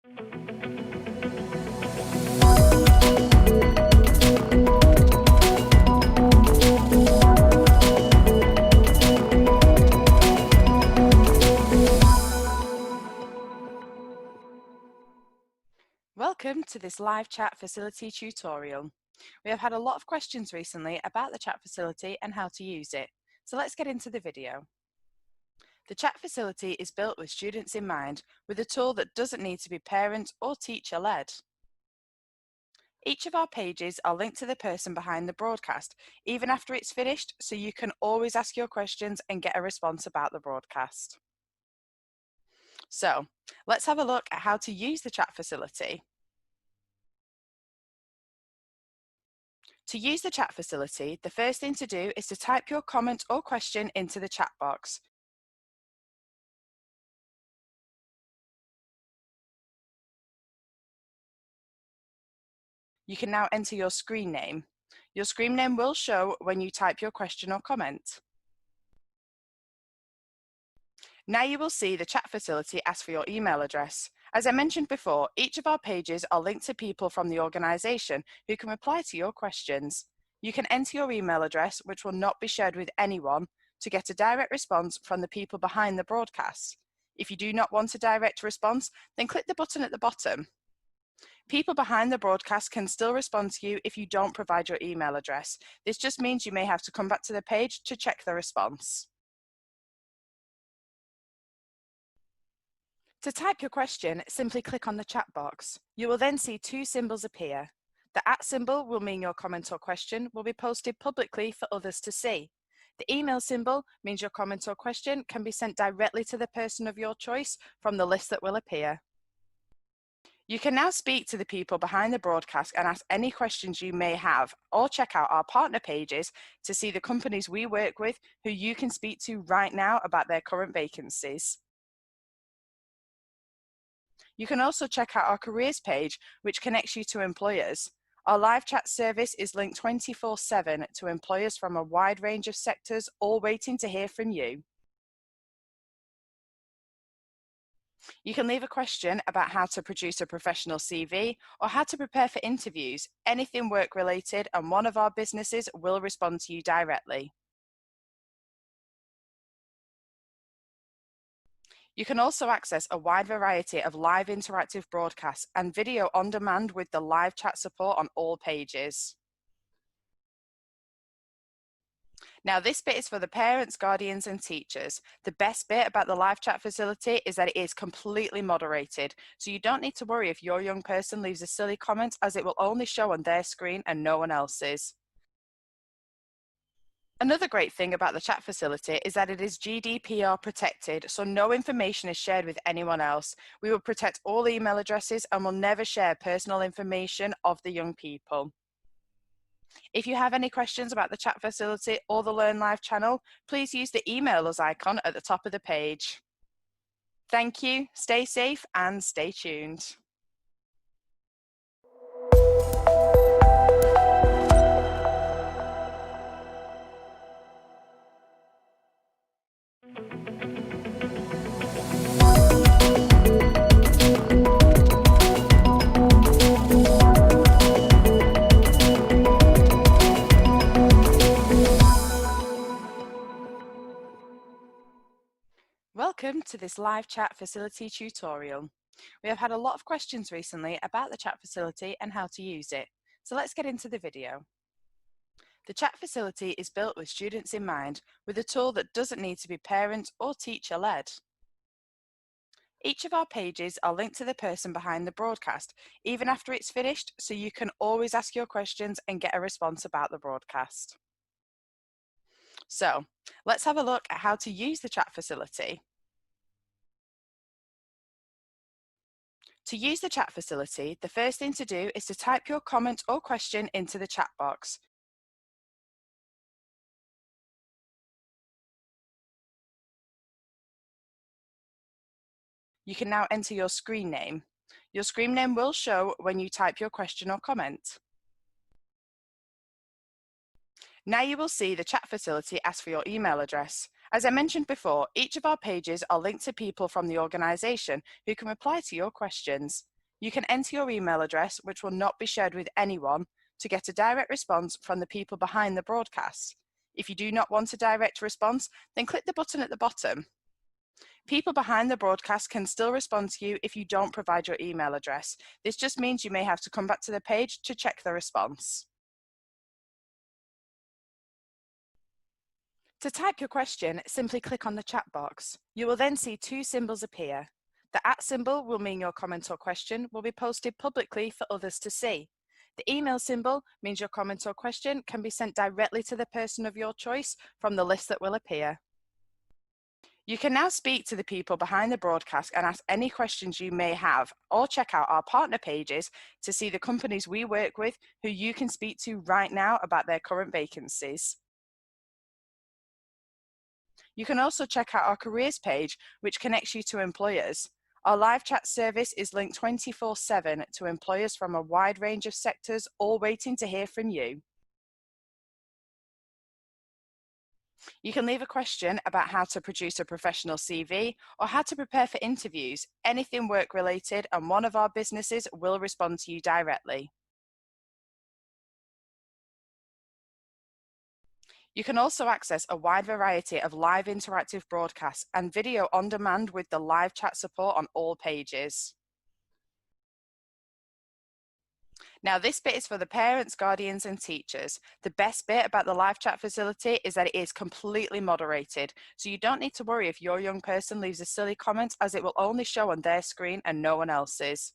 Welcome to this live chat facility tutorial. We have had a lot of questions recently about the chat facility and how to use it, so let's get into the video. The chat facility is built with students in mind, with a tool that doesn't need to be parent or teacher led. Each of our pages are linked to the person behind the broadcast, even after it's finished, so you can always ask your questions and get a response about the broadcast. So, let's have a look at how to use the chat facility. To use the chat facility, the first thing to do is to type your comment or question into the chat box. You can now enter your screen name. Your screen name will show when you type your question or comment. Now you will see the chat facility ask for your email address. As I mentioned before, each of our pages are linked to people from the organisation who can reply to your questions. You can enter your email address, which will not be shared with anyone, to get a direct response from the people behind the broadcast. If you do not want a direct response, then click the button at the bottom. People behind the broadcast can still respond to you if you don't provide your email address. This just means you may have to come back to the page to check the response. To type your question, simply click on the chat box. You will then see two symbols appear. The @ symbol will mean your comment or question will be posted publicly for others to see. The email symbol means your comment or question can be sent directly to the person of your choice from the list that will appear. You can now speak to the people behind the broadcast and ask any questions you may have, or check out our partner pages to see the companies we work with who you can speak to right now about their current vacancies. You can also check out our careers page, which connects you to employers. Our live chat service is linked 24/7 to employers from a wide range of sectors, all waiting to hear from you. You can leave a question about how to produce a professional CV or how to prepare for interviews, anything work related, and one of our businesses will respond to you directly. You can also access a wide variety of live interactive broadcasts and video on demand with the live chat support on all pages. Now, this bit is for the parents, guardians, and teachers. The best bit about the live chat facility is that it is completely moderated, so you don't need to worry if your young person leaves a silly comment, as it will only show on their screen and no one else's. Another great thing about the chat facility is that it is GDPR protected, so no information is shared with anyone else. We will protect all email addresses and will never share personal information of the young people. If you have any questions about the chat facility or the Learn Live channel, please use the email us icon at the top of the page. Thank you, stay safe and stay tuned. Welcome to this live chat facility tutorial. We have had a lot of questions recently about the chat facility and how to use it, so let's get into the video. The chat facility is built with students in mind, with a tool that doesn't need to be parent or teacher led. Each of our pages are linked to the person behind the broadcast, even after it's finished, so you can always ask your questions and get a response about the broadcast. So, let's have a look at how to use the chat facility. To use the chat facility, the first thing to do is to type your comment or question into the chat box. You can now enter your screen name. Your screen name will show when you type your question or comment. Now you will see the chat facility ask for your email address. As I mentioned before, each of our pages are linked to people from the organisation who can reply to your questions. You can enter your email address, which will not be shared with anyone, to get a direct response from the people behind the broadcast. If you do not want a direct response, then click the button at the bottom. People behind the broadcast can still respond to you if you don't provide your email address. This just means you may have to come back to the page to check the response. To type your question, simply click on the chat box. You will then see two symbols appear. The @ symbol will mean your comment or question will be posted publicly for others to see. The email symbol means your comment or question can be sent directly to the person of your choice from the list that will appear. You can now speak to the people behind the broadcast and ask any questions you may have, or check out our partner pages to see the companies we work with who you can speak to right now about their current vacancies. You can also check out our careers page, which connects you to employers. Our live chat service is linked 24/7 to employers from a wide range of sectors, all waiting to hear from you. You can leave a question about how to produce a professional CV or how to prepare for interviews, anything work related, and one of our businesses will respond to you directly. You can also access a wide variety of live interactive broadcasts and video on demand with the live chat support on all pages. Now, this bit is for the parents, guardians, and teachers. The best bit about the live chat facility is that it is completely moderated, so you don't need to worry if your young person leaves a silly comment, as it will only show on their screen and no one else's.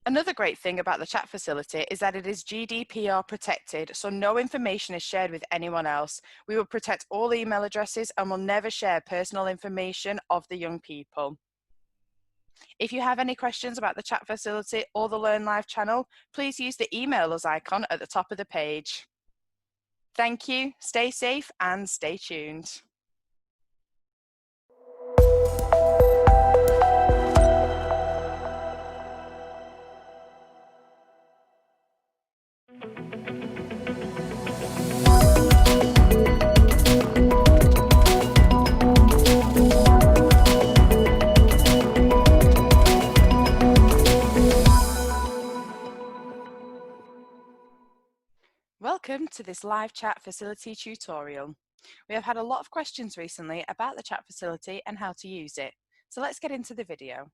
Another great thing about the chat facility is that it is GDPR protected, so no information is shared with anyone else. We will protect all email addresses and will never share personal information of the young people. If you have any questions about the chat facility or the Learn Live channel, please use the email us icon at the top of the page. Thank you, stay safe and stay tuned. Welcome to this live chat facility tutorial. We have had a lot of questions recently about the chat facility and how to use it, so let's get into the video.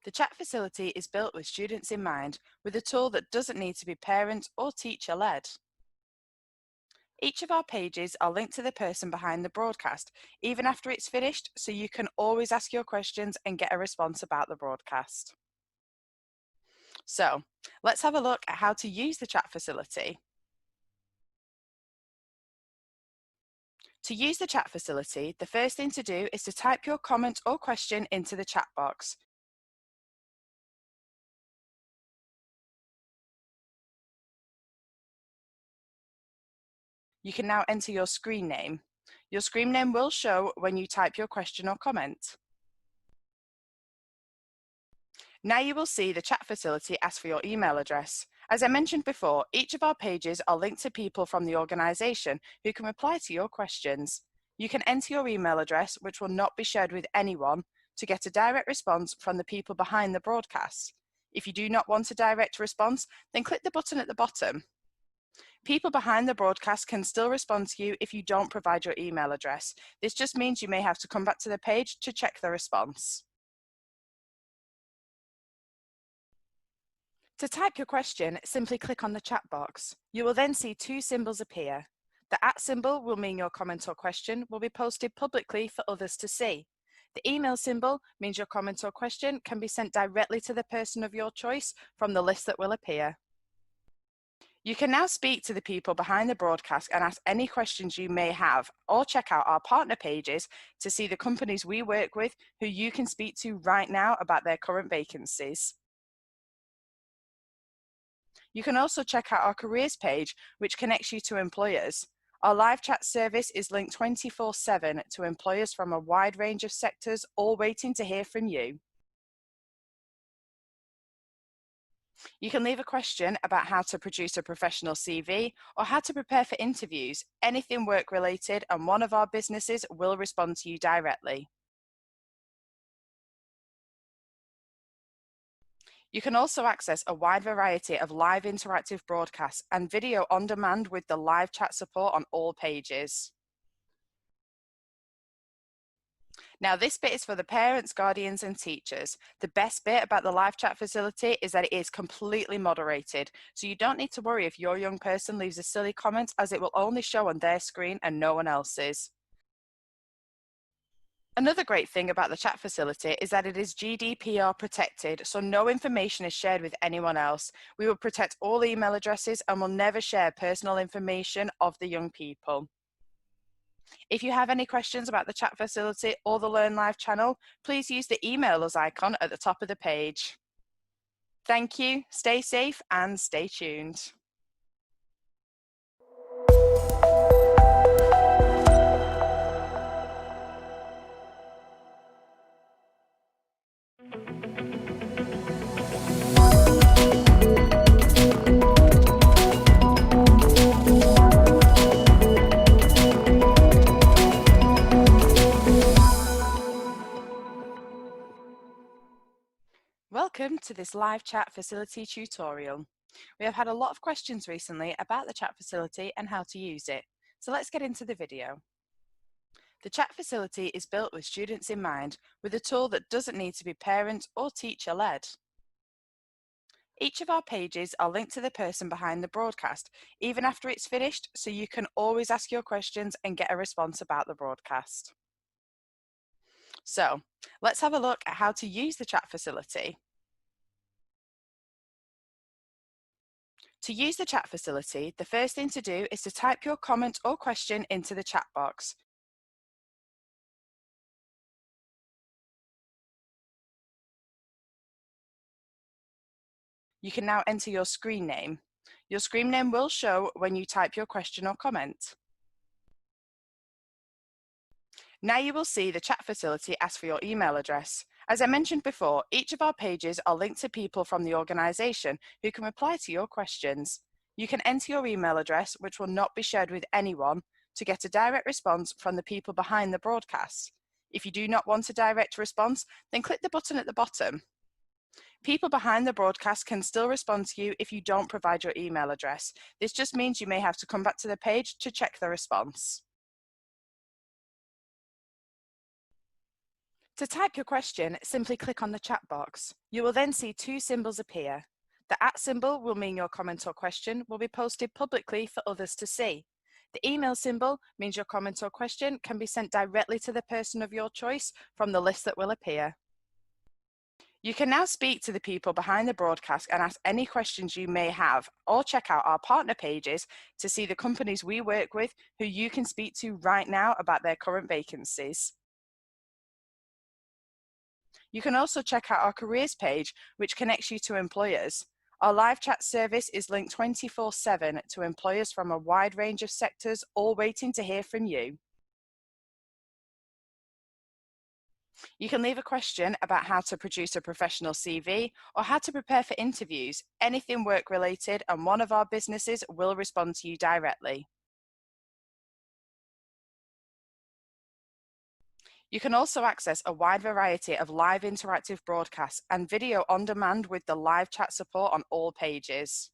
The chat facility is built with students in mind, with a tool that doesn't need to be parent or teacher led. Each of our pages are linked to the person behind the broadcast, even after it's finished, so you can always ask your questions and get a response about the broadcast. So, let's have a look at how to use the chat facility. To use the chat facility, the first thing to do is to type your comment or question into the chat box. You can now enter your screen name. Your screen name will show when you type your question or comment. Now you will see the chat facility ask for your email address. As I mentioned before, each of our pages are linked to people from the organisation who can reply to your questions. You can enter your email address, which will not be shared with anyone, to get a direct response from the people behind the broadcast. If you do not want a direct response, then click the button at the bottom. People behind the broadcast can still respond to you if you don't provide your email address. This just means you may have to come back to the page to check the response. To type your question, simply click on the chat box. You will then see two symbols appear. The @ symbol will mean your comment or question will be posted publicly for others to see. The email symbol means your comment or question can be sent directly to the person of your choice from the list that will appear. You can now speak to the people behind the broadcast and ask any questions you may have, or check out our partner pages to see the companies we work with who you can speak to right now about their current vacancies. You can also check out our careers page, which connects you to employers. Our live chat service is linked 24/7 to employers from a wide range of sectors, all waiting to hear from you. You can leave a question about how to produce a professional CV or how to prepare for interviews, anything work related, and one of our businesses will respond to you directly. You can also access a wide variety of live interactive broadcasts and video on demand with the live chat support on all pages. Now, this bit is for the parents, guardians, and teachers. The best bit about the live chat facility is that it is completely moderated, so you don't need to worry if your young person leaves a silly comment, as it will only show on their screen and no one else's. Another great thing about the chat facility is that it is GDPR protected, so no information is shared with anyone else. We will protect all email addresses and will never share personal information of the young people. If you have any questions about the chat facility or the Learn Live channel, please use the email us icon at the top of the page. Thank you, stay safe and stay tuned. Welcome to this live chat facility tutorial. We have had a lot of questions recently about the chat facility and how to use it, so let's get into the video. The chat facility is built with students in mind, with a tool that doesn't need to be parent or teacher led. Each of our pages are linked to the person behind the broadcast, even after it's finished, so you can always ask your questions and get a response about the broadcast. So, let's have a look at how to use the chat facility. To use the chat facility, the first thing to do is to type your comment or question into the chat box. You can now enter your screen name. Your screen name will show when you type your question or comment. Now you will see the chat facility ask for your email address. As I mentioned before, each of our pages are linked to people from the organisation who can reply to your questions. You can enter your email address, which will not be shared with anyone, to get a direct response from the people behind the broadcast. If you do not want a direct response, then click the button at the bottom. People behind the broadcast can still respond to you if you don't provide your email address. This just means you may have to come back to the page to check the response. To type your question, simply click on the chat box. You will then see two symbols appear. The @ symbol will mean your comment or question will be posted publicly for others to see. The email symbol means your comment or question can be sent directly to the person of your choice from the list that will appear. You can now speak to the people behind the broadcast and ask any questions you may have, or check out our partner pages to see the companies we work with who you can speak to right now about their current vacancies. You can also check out our careers page, which connects you to employers. Our live chat service is linked 24/7 to employers from a wide range of sectors, all waiting to hear from you. You can leave a question about how to produce a professional CV or how to prepare for interviews, anything work related, and one of our businesses will respond to you directly. You can also access a wide variety of live interactive broadcasts and video on demand with the live chat support on all pages.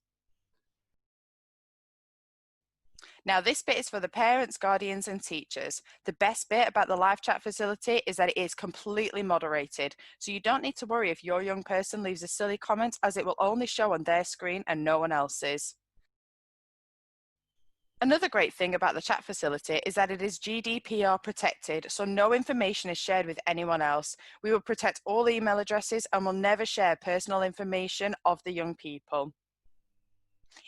Now, this bit is for the parents, guardians, and teachers. The best bit about the live chat facility is that it is completely moderated, so you don't need to worry if your young person leaves a silly comment, as it will only show on their screen and no one else's. Another great thing about the chat facility is that it is GDPR protected, so no information is shared with anyone else. We will protect all email addresses and will never share personal information of the young people.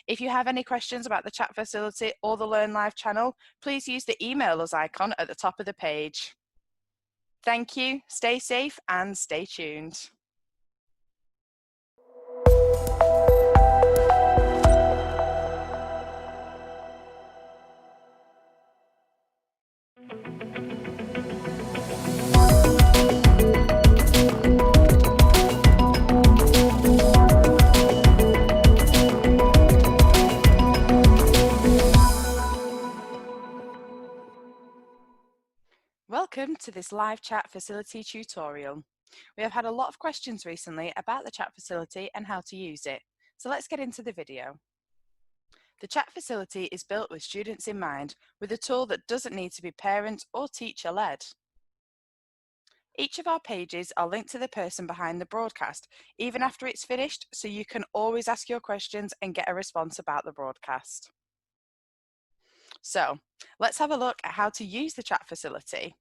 If you have any questions about the chat facility or the Learn Live channel, please use the email us icon at the top of the page. Thank you, stay safe and stay tuned. Welcome to this live chat facility tutorial. We have had a lot of questions recently about the chat facility and how to use it. So let's get into the video. The chat facility is built with students in mind, with a tool that doesn't need to be parent or teacher led. Each of our pages are linked to the person behind the broadcast, even after it's finished, so you can always ask your questions and get a response about the broadcast. So let's have a look at how to use the chat facility.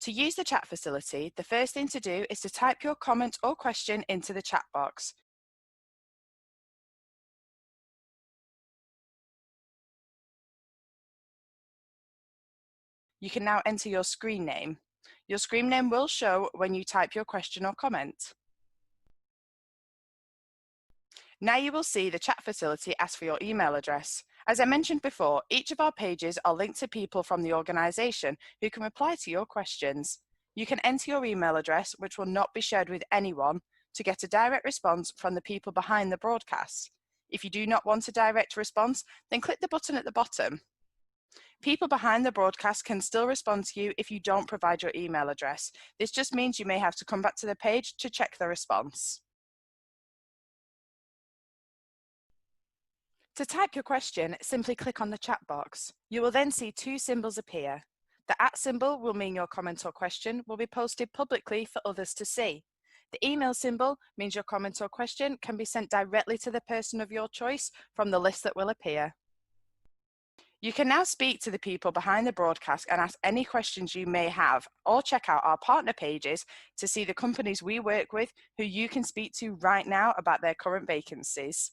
To use the chat facility, the first thing to do is to type your comment or question into the chat box. You can now enter your screen name. Your screen name will show when you type your question or comment. Now you will see the chat facility ask for your email address. As I mentioned before, each of our pages are linked to people from the organisation who can reply to your questions. You can enter your email address, which will not be shared with anyone, to get a direct response from the people behind the broadcast. If you do not want a direct response, then click the button at the bottom. People behind the broadcast can still respond to you if you don't provide your email address. This just means you may have to come back to the page to check the response. To type your question, simply click on the chat box. You will then see two symbols appear. The @ symbol will mean your comment or question will be posted publicly for others to see. The email symbol means your comment or question can be sent directly to the person of your choice from the list that will appear. You can now speak to the people behind the broadcast and ask any questions you may have, or check out our partner pages to see the companies we work with who you can speak to right now about their current vacancies.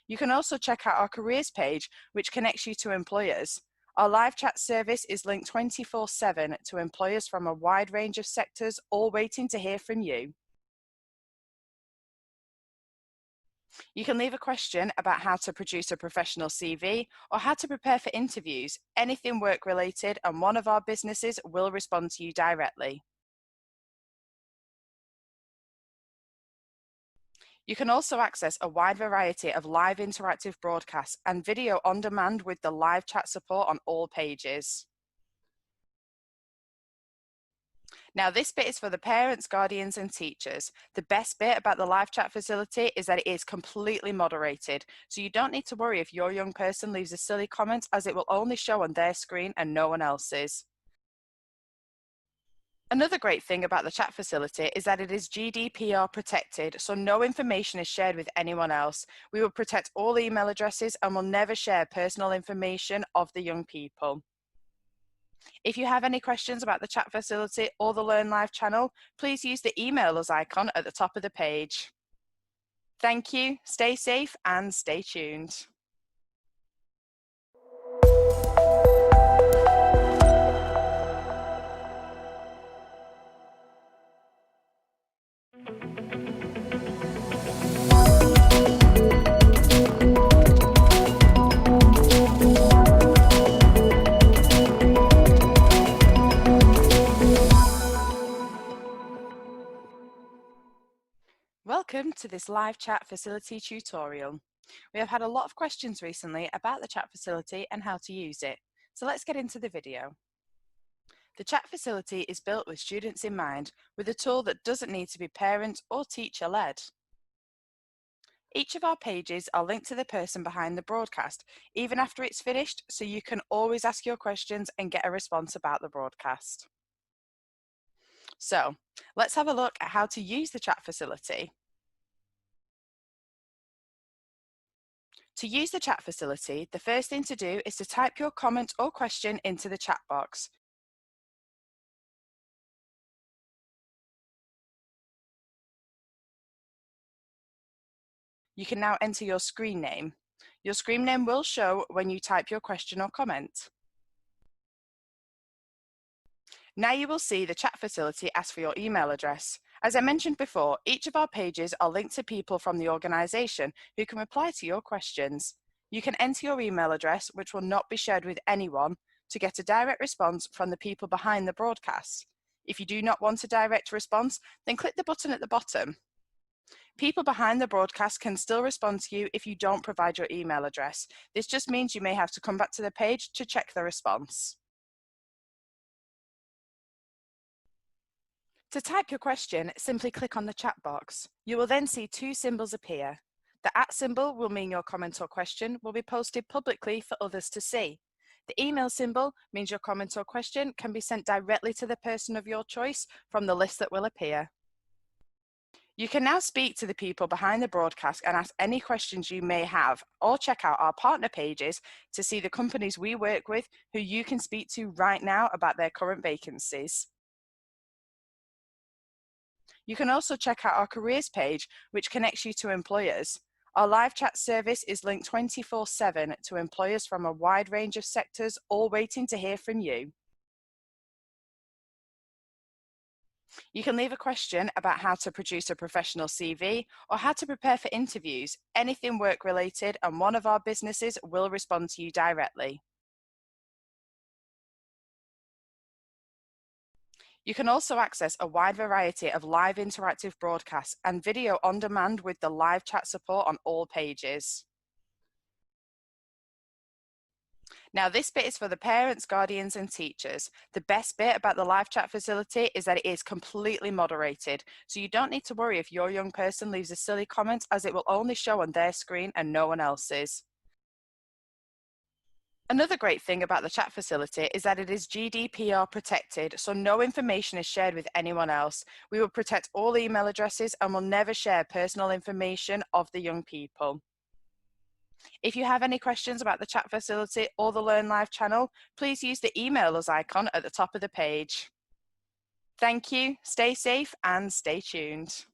You can also check out our careers page, which connects you to employers. Our live chat service is linked 24/7 to employers from a wide range of sectors, all waiting to hear from you. You can leave a question about how to produce a professional CV or how to prepare for interviews, anything work related, and one of our businesses will respond to you directly. You can also access a wide variety of live interactive broadcasts and video on demand with the live chat support on all pages. Now, this bit is for the parents, guardians, and teachers. The best bit about the live chat facility is that it is completely moderated, so you don't need to worry if your young person leaves a silly comment, as it will only show on their screen and no one else's. Another great thing about the chat facility is that it is GDPR protected, so no information is shared with anyone else. We will protect all email addresses and will never share personal information of the young people. If you have any questions about the chat facility or the Learn Live channel, please use the email us icon at the top of the page. Thank you, stay safe and stay tuned. Welcome to this live chat facility tutorial. We have had a lot of questions recently about the chat facility and how to use it. So let's get into the video. The chat facility is built with students in mind, with a tool that doesn't need to be parent or teacher led. Each of our pages are linked to the person behind the broadcast, even after it's finished, so you can always ask your questions and get a response about the broadcast. So let's have a look at how to use the chat facility. To use the chat facility, the first thing to do is to type your comment or question into the chat box. You can now enter your screen name. Your screen name will show when you type your question or comment. Now you will see the chat facility ask for your email address. As I mentioned before, each of our pages are linked to people from the organisation who can reply to your questions. You can enter your email address, which will not be shared with anyone, to get a direct response from the people behind the broadcast. If you do not want a direct response, then click the button at the bottom. People behind the broadcast can still respond to you if you don't provide your email address. This just means you may have to come back to the page to check the response. To type your question, simply click on the chat box. You will then see two symbols appear. The @ symbol will mean your comment or question will be posted publicly for others to see. The email symbol means your comment or question can be sent directly to the person of your choice from the list that will appear. You can now speak to the people behind the broadcast and ask any questions you may have, or check out our partner pages to see the companies we work with who you can speak to right now about their current vacancies. You can also check out our careers page, which connects you to employers. Our live chat service is linked 24/7 to employers from a wide range of sectors, all waiting to hear from you. You can leave a question about how to produce a professional CV or how to prepare for interviews, anything work related, and one of our businesses will respond to you directly. You can also access a wide variety of live interactive broadcasts and video on demand with the live chat support on all pages. Now, this bit is for the parents, guardians, and teachers. The best bit about the live chat facility is that it is completely moderated, so you don't need to worry if your young person leaves a silly comment, as it will only show on their screen and no one else's. Another great thing about the chat facility is that it is GDPR protected, so no information is shared with anyone else. We will protect all email addresses and will never share personal information of the young people. If you have any questions about the chat facility or the Learn Live channel, please use the email us icon at the top of the page. Thank you, stay safe and stay tuned.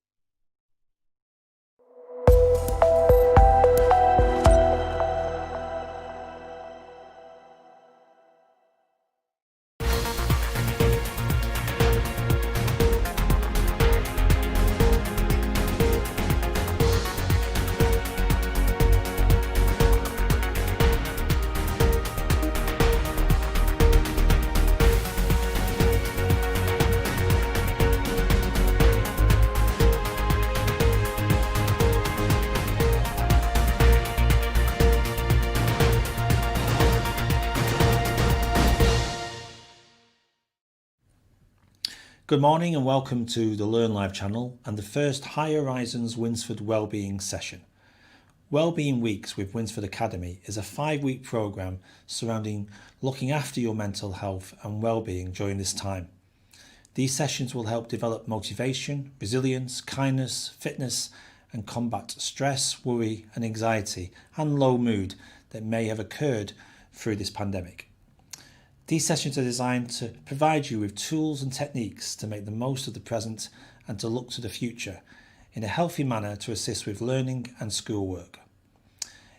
Good morning and welcome to the Learn Live channel and the first High Horizons Winsford Wellbeing session. Wellbeing Weeks with Winsford Academy is a 5-week programme surrounding looking after your mental health and wellbeing during this time. These sessions will help develop motivation, resilience, kindness, fitness and combat stress, worry and anxiety and low mood that may have occurred through this pandemic. These sessions are designed to provide you with tools and techniques to make the most of the present and to look to the future in a healthy manner to assist with learning and schoolwork.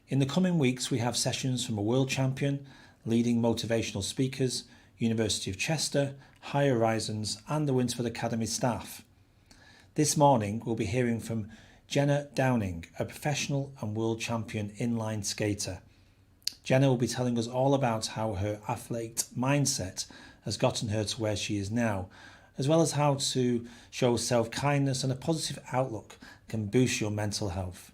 In the coming weeks, we have sessions from a world champion, leading motivational speakers, University of Chester, High Horizons and the Winsford Academy staff. This morning, we'll be hearing from Jenna Downing, a professional and world champion inline skater. Jenna will be telling us all about how her athlete mindset has gotten her to where she is now, as well as how to show self-kindness and a positive outlook can boost your mental health.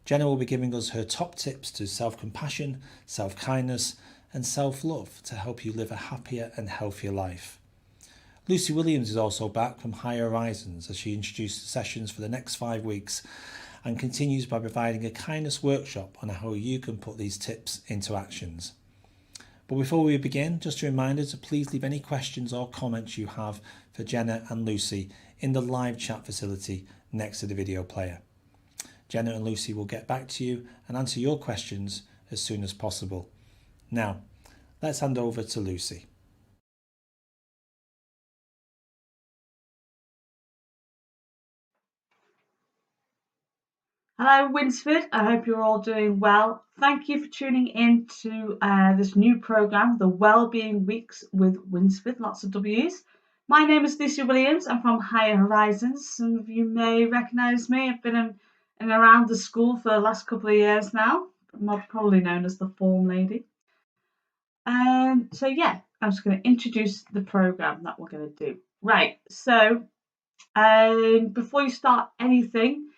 Jenna will be giving us her top tips to self-compassion, self-kindness and self-love to help you live a happier and healthier life. Lucy Williams is also back from High Horizons as she introduces sessions for the next 5 weeks and continues by providing a kindness workshop on how you can put these tips into actions. But before we begin, just a reminder to please leave any questions or comments you have for Jenna and Lucy in the live chat facility next to the video player. Jenna and Lucy will get back to you and answer your questions as soon as possible. Now, let's hand over to Lucy. Hello Winsford, I hope you're all doing well. Thank you for tuning in to this new programme, the Wellbeing Weeks with Winsford, lots of W's. My name is Lucy Williams, I'm from Higher Horizons. Some of you may recognise me, I've been in and around the school for the last couple of years now. I'm probably known as the form lady. So yeah, I'm just going to introduce the programme that we're going to do. Right, so before you start anything,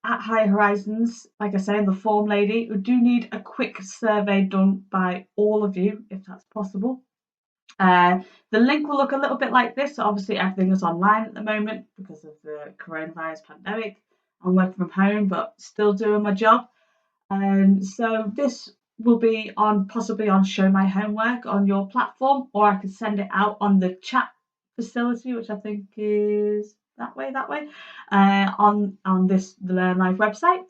at High Horizons, like I say, I'm the form lady. We do need a quick survey done by all of you, if that's possible. The link will look a little bit like this. Obviously, everything is online at the moment because of the coronavirus pandemic. I'm working from home, but still doing my job. So this will be on possibly on Show My Homework on your platform, or I can send it out on the chat facility, which I think is that way, on this the Learn Live website.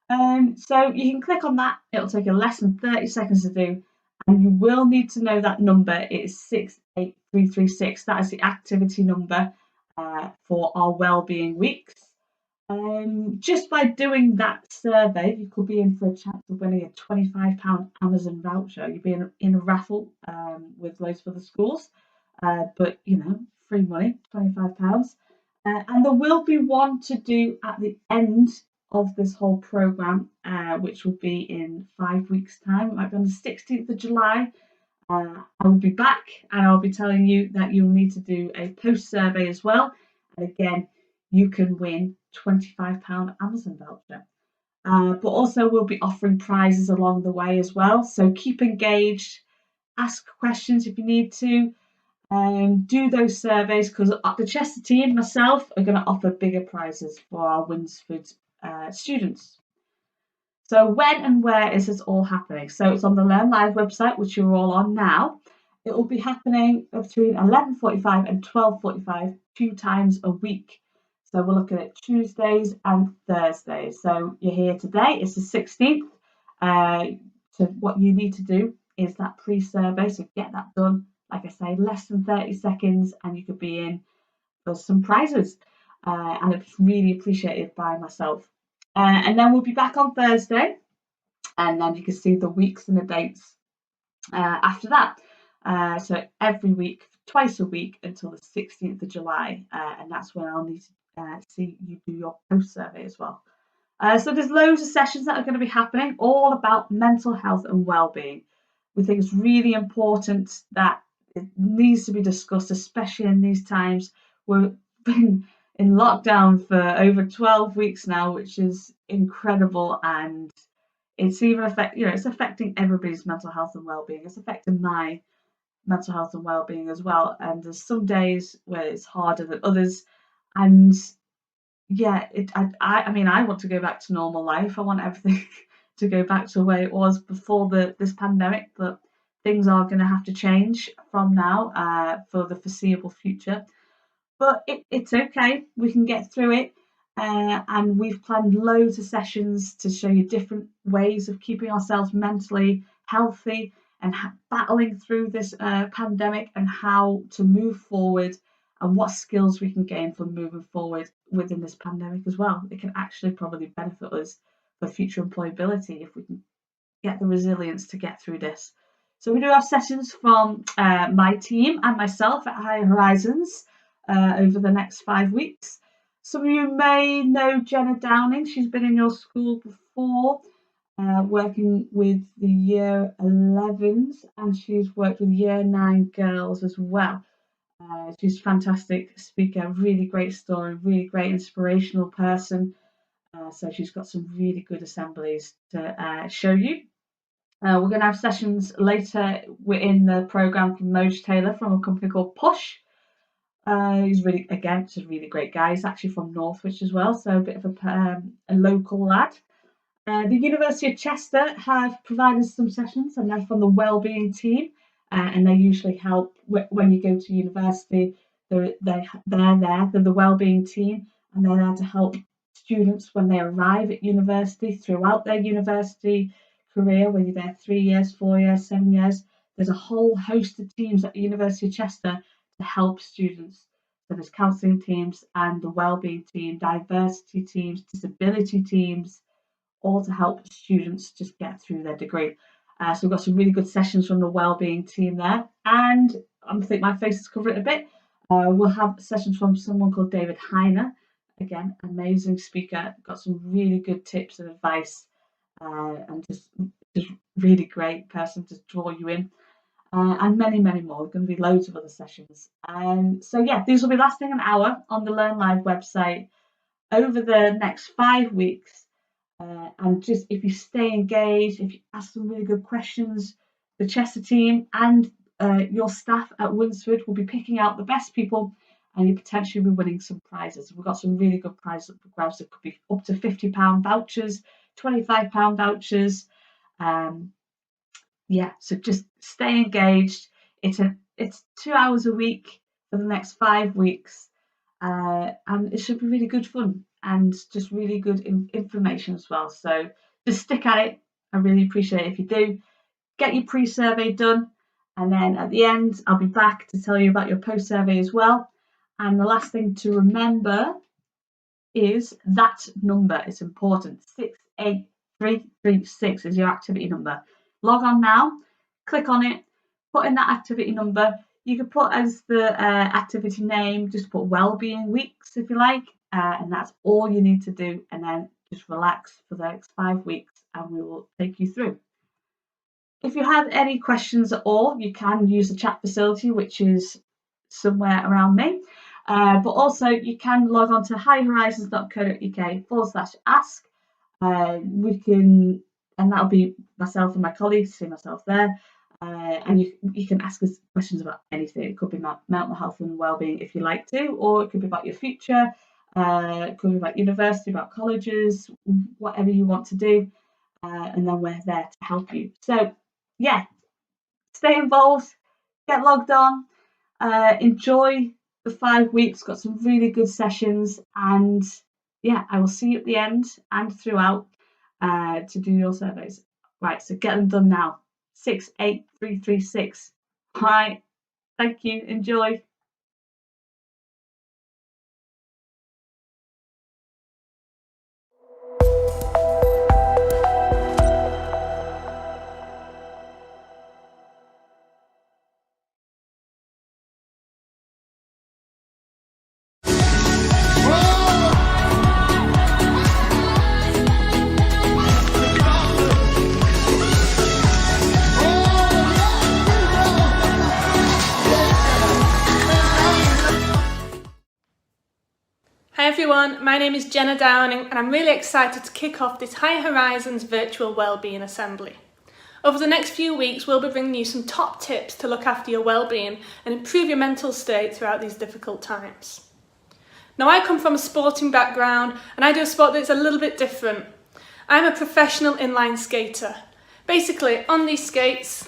So you can click on that. It'll take you less than 30 seconds to do, and you will need to know that number. It is 68336. That is the activity number for our Wellbeing Weeks. Just by doing that survey, you could be in for a chance of winning a £25 Amazon voucher. You'll be in a raffle with loads of other schools, but free money, £25. And there will be one to do at the end of this whole programme, which will be in 5 weeks' time. It might be on the 16th of July. I will be back and I'll be telling you that you'll need to do a post survey as well. And again, you can win £25 Amazon voucher. But also we'll be offering prizes along the way as well. So keep engaged, ask questions if you need to, do those surveys, because the Chester team, myself, are going to offer bigger prizes for our Winsford students. So when and where is this all happening? So it's on the Learn Live website, which you're all on now. It will be happening between 11:45 and 12:45, 2 times a week. So we're looking at Tuesdays and Thursdays. So you're here today, it's the 16th. So what you need to do is that pre-survey, so get that done. Like I say, less than 30 seconds and you could be in for some prizes. And it's really appreciated by myself. And then we'll be back on Thursday, and then you can see the weeks and the dates after that. So every week, twice a week until the 16th of July, and that's when I'll need to see you do your post survey as well. So there's loads of sessions that are going to be happening, all about mental health and well-being. We think it's really important that it needs to be discussed, especially in these times. We've been in lockdown for over 12 weeks now, which is incredible, and it's even it's affecting everybody's mental health and well-being. It's affecting my mental health and well-being as well. And there's some days where it's harder than others, and I mean, I want to go back to normal life. I want everything to go back to the way it was before this pandemic, but things are going to have to change from now for the foreseeable future. But it's okay. We can get through it. And we've planned loads of sessions to show you different ways of keeping ourselves mentally healthy and battling through this pandemic, and how to move forward, and what skills we can gain from moving forward within this pandemic as well. It can actually probably benefit us for future employability if we can get the resilience to get through this. So we do have sessions from my team and myself at Higher Horizons over the next 5 weeks. Some of you may know Jenna Downing. She's been in your school before, working with the year 11s, and she's worked with year 9 girls as well. She's a fantastic speaker, really great story, really great inspirational person. So she's got some really good assemblies to show you. We're going to have sessions later within the programme from Moj Taylor from a company called Push. He's just a really great guy. He's actually from Northwich as well, so a bit of a local lad. The University of Chester have provided some sessions, and they're from the Wellbeing team, and they usually help when you go to university. They're there. They're the Wellbeing team, and they're there to help students when they arrive at university throughout their university career, whether you're there 3 years, 4 years, 7 years. There's a whole host of teams at the University of Chester to help students. So there's counselling teams and the wellbeing team, diversity teams, disability teams, all to help students just get through their degree. So we've got some really good sessions from the wellbeing team there. And I think my face is covering it a bit. We'll have sessions from someone called David Heiner. Again, amazing speaker, got some really good tips and advice, and just really great person to draw you in. And many, many more. There's going to be loads of other sessions. So yeah, these will be lasting an hour on the Learn Live website over the next 5 weeks. And just if you stay engaged, if you ask some really good questions, the Chester team and your staff at Winsford will be picking out the best people, and you potentially be winning some prizes. We've got some really good prizes up for grabs. It could be up to £50 vouchers, £25 vouchers. So just stay engaged. It's 2 hours a week for the next 5 weeks, and it should be really good fun and just really good information as well. So just stick at it. I really appreciate it if you do. Get your pre-survey done, and then at the end I'll be back to tell you about your post-survey as well. And the last thing to remember is that number is important. 68336 is your activity number. Log on now, click on it, put in that activity number. You can put as the activity name, just put Wellbeing Weeks if you like, and that's all you need to do. And then just relax for the next 5 weeks and we will take you through. If you have any questions at all, you can use the chat facility, which is somewhere around me. But also you can log on to highhorizons.co.uk/ask. And that'll be myself and my colleagues, see myself there. And you can ask us questions about anything. It could be mental health and wellbeing if you like to, or it could be about your future, it could be about university, about colleges, whatever you want to do. And then we're there to help you. So yeah, stay involved, get logged on, enjoy the 5 weeks, got some really good sessions, and yeah, I will see you at the end and throughout to do your surveys. Right, so get them done now. 68336. All right, thank you, enjoy. Hi everyone, my name is Jenna Downing and I'm really excited to kick off this High Horizons virtual wellbeing assembly. Over the next few weeks we'll be bringing you some top tips to look after your wellbeing and improve your mental state throughout these difficult times. Now I come from a sporting background and I do a sport that's a little bit different. I'm a professional inline skater. Basically on these skates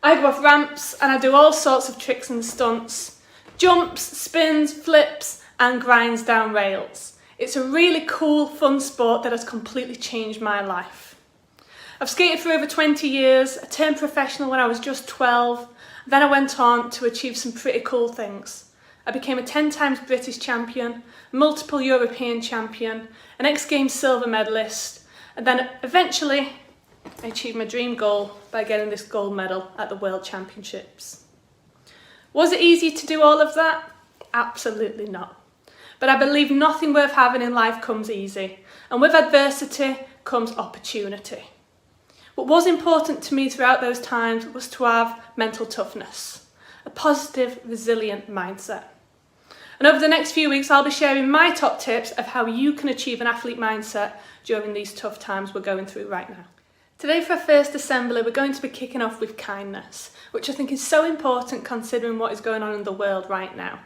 I go off ramps and I do all sorts of tricks and stunts, jumps, spins, flips and grinds down rails. It's a really cool, fun sport that has completely changed my life. I've skated for over 20 years, I turned professional when I was just 12, then I went on to achieve some pretty cool things. I became a 10 times British champion, multiple European champion, an X Games silver medalist, and then eventually I achieved my dream goal by getting this gold medal at the World Championships. Was it easy to do all of that? Absolutely not. But I believe nothing worth having in life comes easy, and with adversity comes opportunity. What was important to me throughout those times was to have mental toughness, a positive, resilient mindset. And over the next few weeks, I'll be sharing my top tips of how you can achieve an athlete mindset during these tough times we're going through right now. Today for our first assembly, we're going to be kicking off with kindness, which I think is so important considering what is going on in the world right now.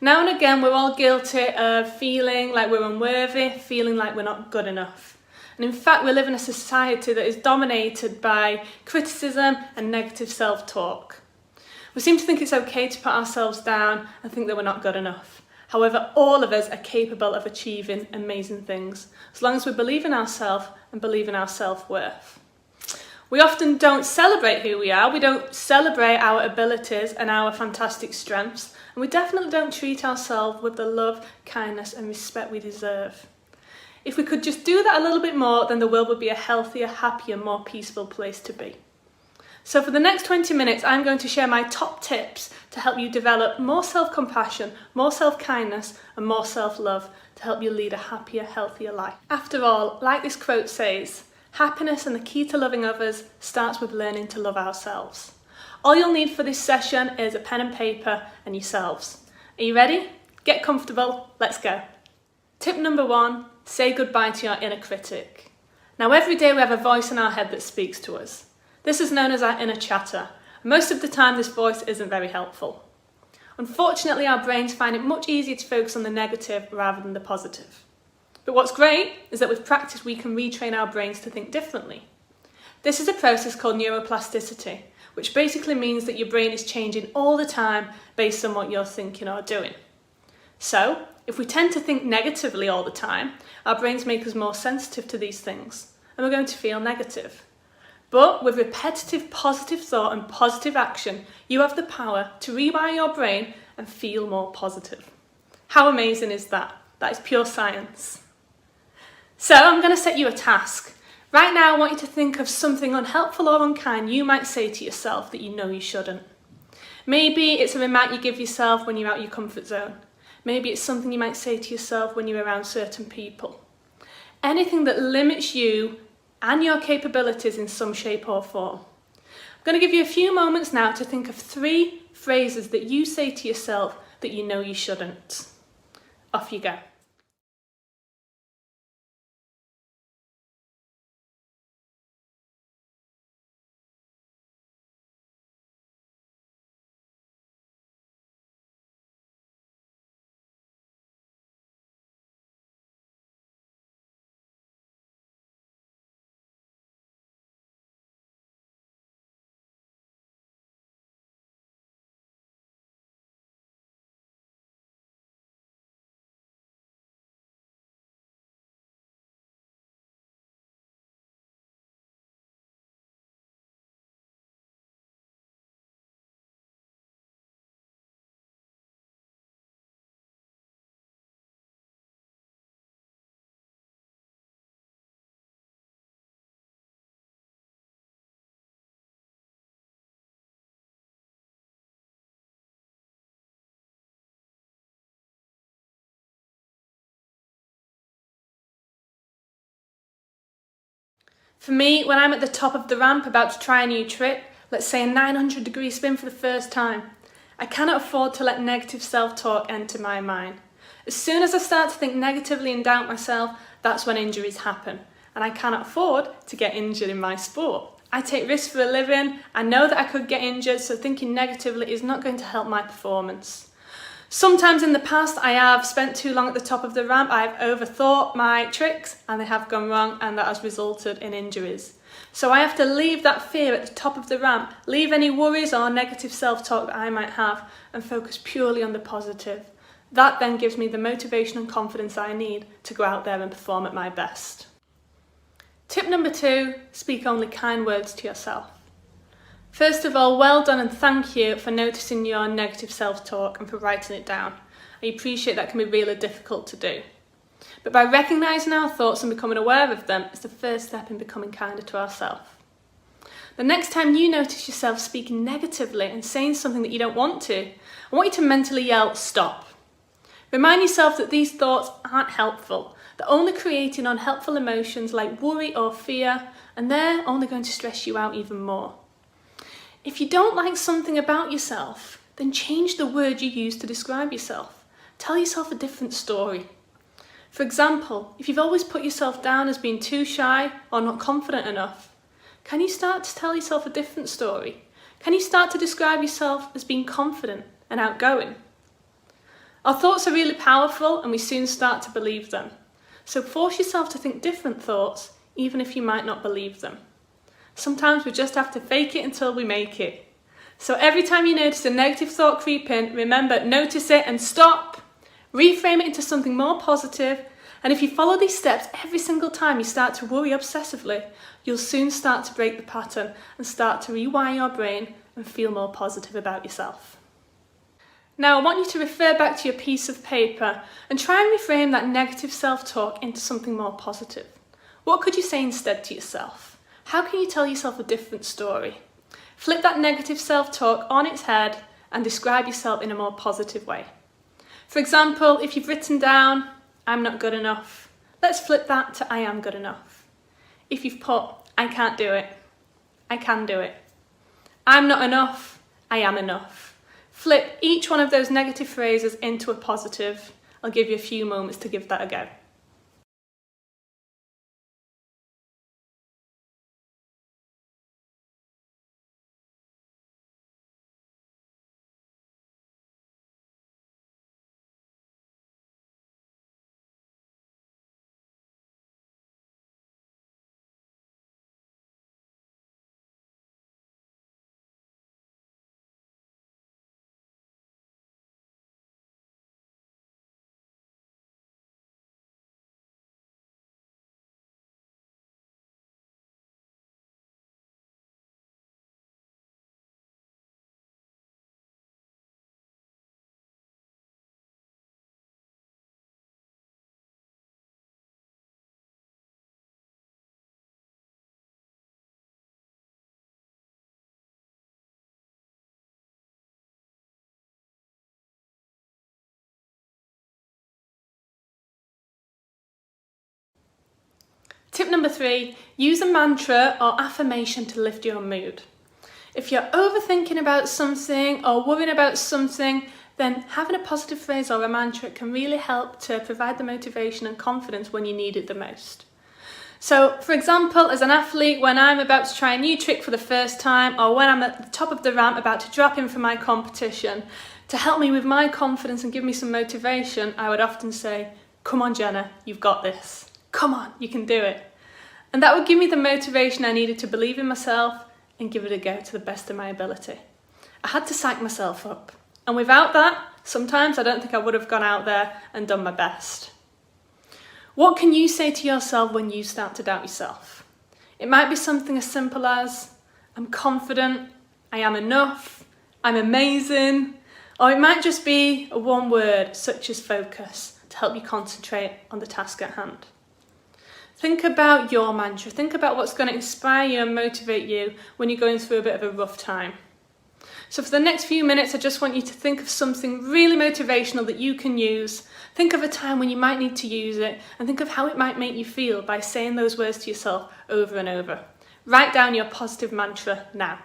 Now and again, we're all guilty of feeling like we're unworthy, feeling like we're not good enough. And in fact, we live in a society that is dominated by criticism and negative self-talk. We seem to think it's okay to put ourselves down and think that we're not good enough. However, all of us are capable of achieving amazing things, as long as we believe in ourselves and believe in our self-worth. We often don't celebrate who we are, we don't celebrate our abilities and our fantastic strengths, and we definitely don't treat ourselves with the love, kindness and respect we deserve. If we could just do that a little bit more, then the world would be a healthier, happier, more peaceful place to be. So for the next 20 minutes, I'm going to share my top tips to help you develop more self-compassion, more self-kindness and more self-love to help you lead a happier, healthier life. After all, like this quote says, happiness and the key to loving others starts with learning to love ourselves. All you'll need for this session is a pen and paper and yourselves. Are you ready? Get comfortable, let's go. Tip number 1, say goodbye to your inner critic. Now every day we have a voice in our head that speaks to us. This is known as our inner chatter, Most of the time this voice isn't very helpful. Unfortunately, our brains find it much easier to focus on the negative rather than the positive. But what's great is that with practice we can retrain our brains to think differently. This is a process called neuroplasticity, which basically means that your brain is changing all the time based on what you're thinking or doing. So, if we tend to think negatively all the time, our brains make us more sensitive to these things, and we're going to feel negative. But with repetitive positive thought and positive action, you have the power to rewire your brain and feel more positive. How amazing is that? That is pure science. So I'm going to set you a task. Right now I want you to think of something unhelpful or unkind you might say to yourself that you know you shouldn't. Maybe it's a remark you give yourself when you're out of your comfort zone. Maybe it's something you might say to yourself when you're around certain people. Anything that limits you and your capabilities in some shape or form. I'm going to give you a few moments now to think of 3 phrases that you say to yourself that you know you shouldn't. Off you go. For me, when I'm at the top of the ramp about to try a new trick, let's say a 900-degree spin for the first time, I cannot afford to let negative self-talk enter my mind. As soon as I start to think negatively and doubt myself, that's when injuries happen, and I cannot afford to get injured in my sport. I take risks for a living, I know that I could get injured, so thinking negatively is not going to help my performance. Sometimes in the past I have spent too long at the top of the ramp, I have overthought my tricks and they have gone wrong, and that has resulted in injuries. So I have to leave that fear at the top of the ramp, leave any worries or negative self-talk that I might have, and focus purely on the positive. That then gives me the motivation and confidence I need to go out there and perform at my best. Tip number 2, speak only kind words to yourself. First of all, well done and thank you for noticing your negative self-talk and for writing it down. I appreciate that can be really difficult to do. But by recognising our thoughts and becoming aware of them is the first step in becoming kinder to ourselves. The next time you notice yourself speaking negatively and saying something that you don't want to, I want you to mentally yell, stop. Remind yourself that these thoughts aren't helpful. They're only creating unhelpful emotions like worry or fear, and they're only going to stress you out even more. If you don't like something about yourself, then change the word you use to describe yourself. Tell yourself a different story. For example, if you've always put yourself down as being too shy or not confident enough, can you start to tell yourself a different story? Can you start to describe yourself as being confident and outgoing? Our thoughts are really powerful and we soon start to believe them. So force yourself to think different thoughts, even if you might not believe them. Sometimes we just have to fake it until we make it. So every time you notice a negative thought creep in, remember, notice it and stop. Reframe it into something more positive. And if you follow these steps every single time you start to worry obsessively, you'll soon start to break the pattern and start to rewire your brain and feel more positive about yourself. Now I want you to refer back to your piece of paper and try and reframe that negative self-talk into something more positive. What could you say instead to yourself? How can you tell yourself a different story? Flip that negative self-talk on its head and describe yourself in a more positive way. For example, if you've written down, I'm not good enough, let's flip that to I am good enough. If you've put, I can't do it, I can do it. I'm not enough, I am enough. Flip each one of those negative phrases into a positive. I'll give you a few moments to give that a go. Tip number 3, use a mantra or affirmation to lift your mood. If you're overthinking about something or worrying about something, then having a positive phrase or a mantra can really help to provide the motivation and confidence when you need it the most. So, for example, as an athlete, when I'm about to try a new trick for the first time, or when I'm at the top of the ramp about to drop in for my competition, to help me with my confidence and give me some motivation, I would often say, "Come on, Jenna, you've got this. Come on, you can do it." And that would give me the motivation I needed to believe in myself and give it a go to the best of my ability. I had to psych myself up. And without that, sometimes I don't think I would have gone out there and done my best. What can you say to yourself when you start to doubt yourself? It might be something as simple as, "I'm confident," "I am enough," "I'm amazing," or it might just be a one word such as focus to help you concentrate on the task at hand. Think about your mantra. Think about what's going to inspire you and motivate you when you're going through a bit of a rough time. So for the next few minutes, I just want you to think of something really motivational that you can use. Think of a time when you might need to use it, and think of how it might make you feel by saying those words to yourself over and over. Write down your positive mantra now.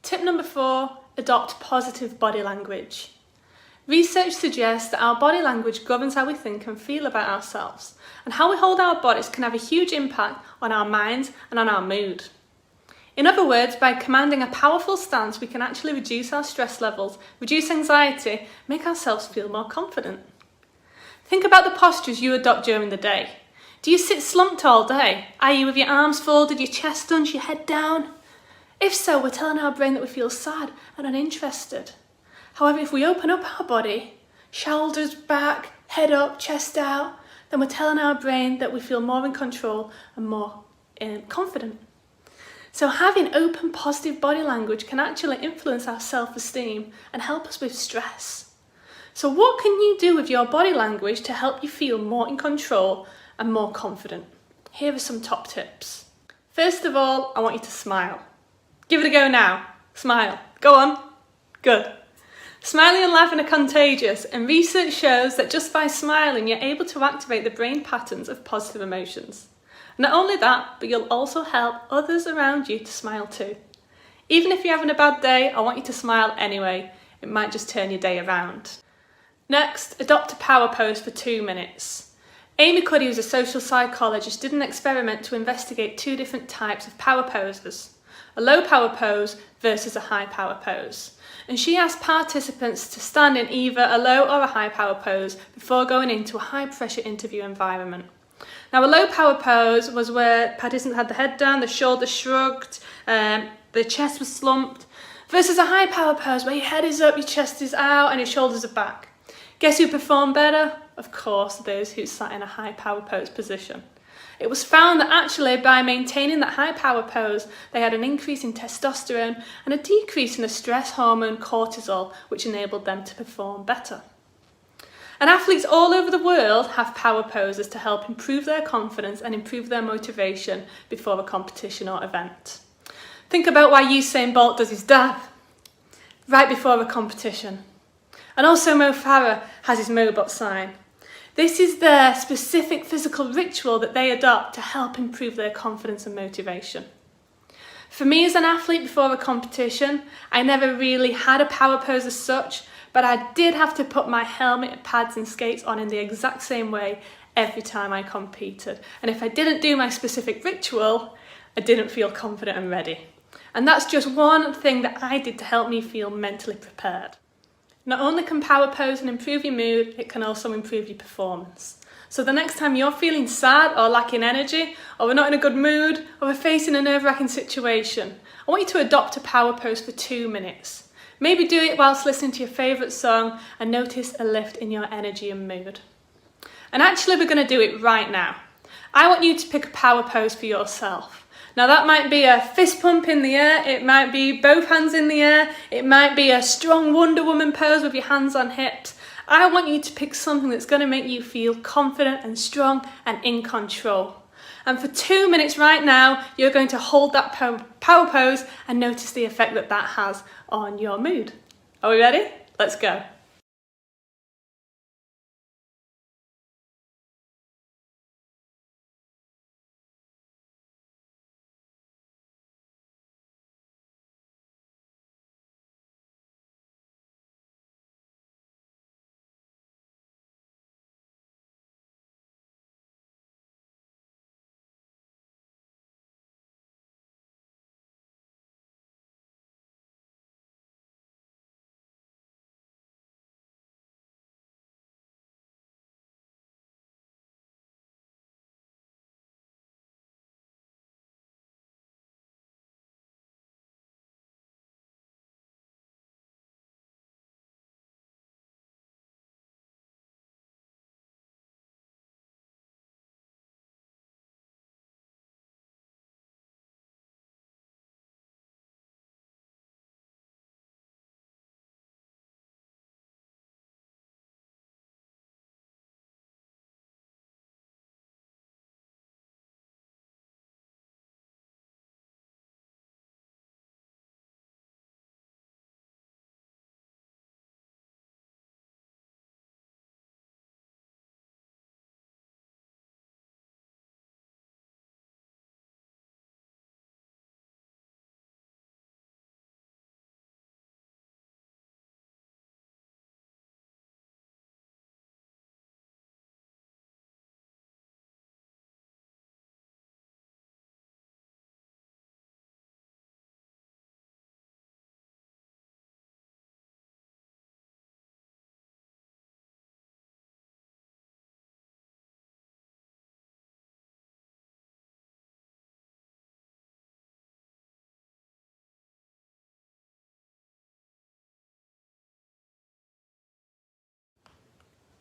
Tip number 4, adopt positive body language. Research suggests that our body language governs how we think and feel about ourselves, and how we hold our bodies can have a huge impact on our minds and on our mood. In other words, by commanding a powerful stance, we can actually reduce our stress levels, reduce anxiety, make ourselves feel more confident. Think about the postures you adopt during the day. Do you sit slumped all day? Are you with your arms folded, your chest hunched, your head down? If so, we're telling our brain that we feel sad and uninterested. However, if we open up our body, shoulders back, head up, chest out, then we're telling our brain that we feel more in control and more confident. So having open, positive body language can actually influence our self-esteem and help us with stress. So what can you do with your body language to help you feel more in control and more confident? Here are some top tips. First of all, I want you to smile. Give it a go now. Smile. Go on. Good. Smiling and laughing are contagious, and research shows that just by smiling, you're able to activate the brain patterns of positive emotions. Not only that, but you'll also help others around you to smile too. Even if you're having a bad day, I want you to smile anyway. It might just turn your day around. Next, adopt a power pose for 2 minutes. Amy Cuddy, who's a social psychologist, did an experiment to investigate 2 different types of power poses. A low power pose versus a high power pose. And she asked participants to stand in either a low or a high power pose before going into a high pressure interview environment. Now, a low power pose was where participants had the head down, the shoulders shrugged, the chest was slumped, versus a high power pose where your head is up, your chest is out and your shoulders are back. Guess who performed better? Of course, those who sat in a high power pose position. It was found that actually by maintaining that high power pose, they had an increase in testosterone and a decrease in the stress hormone cortisol, which enabled them to perform better. And athletes all over the world have power poses to help improve their confidence and improve their motivation before a competition or event. Think about why Usain Bolt does his dab right before a competition. And also Mo Farah has his Mobot sign. This is their specific physical ritual that they adopt to help improve their confidence and motivation. For me as an athlete before a competition, I never really had a power pose as such, but I did have to put my helmet, pads and skates on in the exact same way every time I competed. And if I didn't do my specific ritual, I didn't feel confident and ready. And that's just one thing that I did to help me feel mentally prepared. Not only can power posing improve your mood, it can also improve your performance. So the next time you're feeling sad or lacking energy, or we're not in a good mood, or we're facing a nerve-wracking situation, I want you to adopt a power pose for 2 minutes. Maybe do it whilst listening to your favourite song and notice a lift in your energy and mood. And actually we're going to do it right now. I want you to pick a power pose for yourself. Now that might be a fist pump in the air, it might be both hands in the air, it might be a strong Wonder Woman pose with your hands on hips. I want you to pick something that's going to make you feel confident and strong and in control. And for 2 minutes right now, you're going to hold that power pose and notice the effect that that has on your mood. Are we ready? Let's go.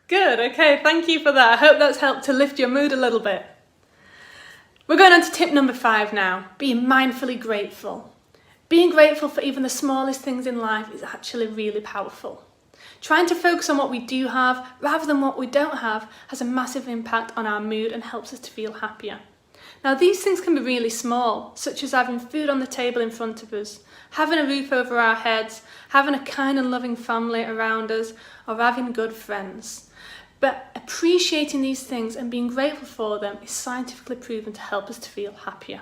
Good, okay, thank you for that. I hope that's helped to lift your mood a little bit. We're going on to tip number 5 now, being mindfully grateful. Being grateful for even the smallest things in life is actually really powerful. Trying to focus on what we do have rather than what we don't have has a massive impact on our mood and helps us to feel happier. Now these things can be really small, such as having food on the table in front of us, having a roof over our heads, having a kind and loving family around us, or having good friends. But appreciating these things and being grateful for them is scientifically proven to help us to feel happier.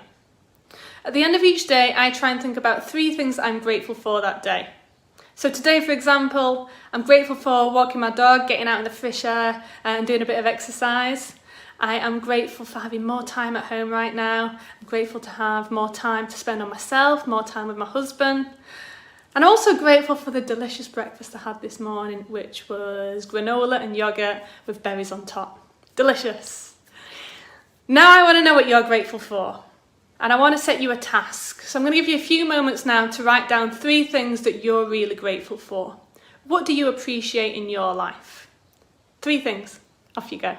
At the end of each day, I try and think about 3 things I'm grateful for that day. So today, for example, I'm grateful for walking my dog, getting out in the fresh air and doing a bit of exercise. I am grateful for having more time at home right now. I'm grateful to have more time to spend on myself, more time with my husband. And also grateful for the delicious breakfast I had this morning, which was granola and yogurt with berries on top. Delicious. Now I want to know what you're grateful for. And I want to set you a task. So I'm going to give you a few moments now to write down 3 things that you're really grateful for. What do you appreciate in your life? 3 things. Off you go.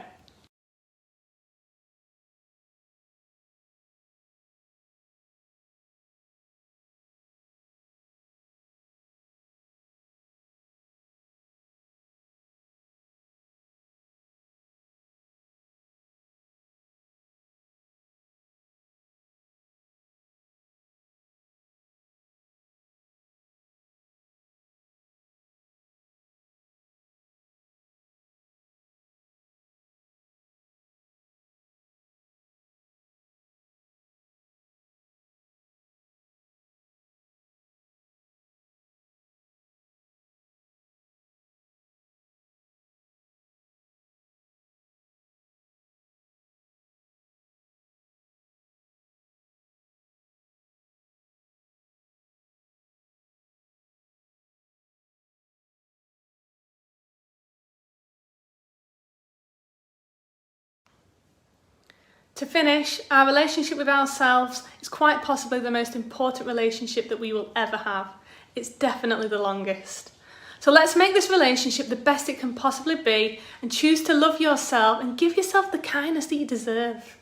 To finish, our relationship with ourselves is quite possibly the most important relationship that we will ever have. It's definitely the longest. So let's make this relationship the best it can possibly be and choose to love yourself and give yourself the kindness that you deserve.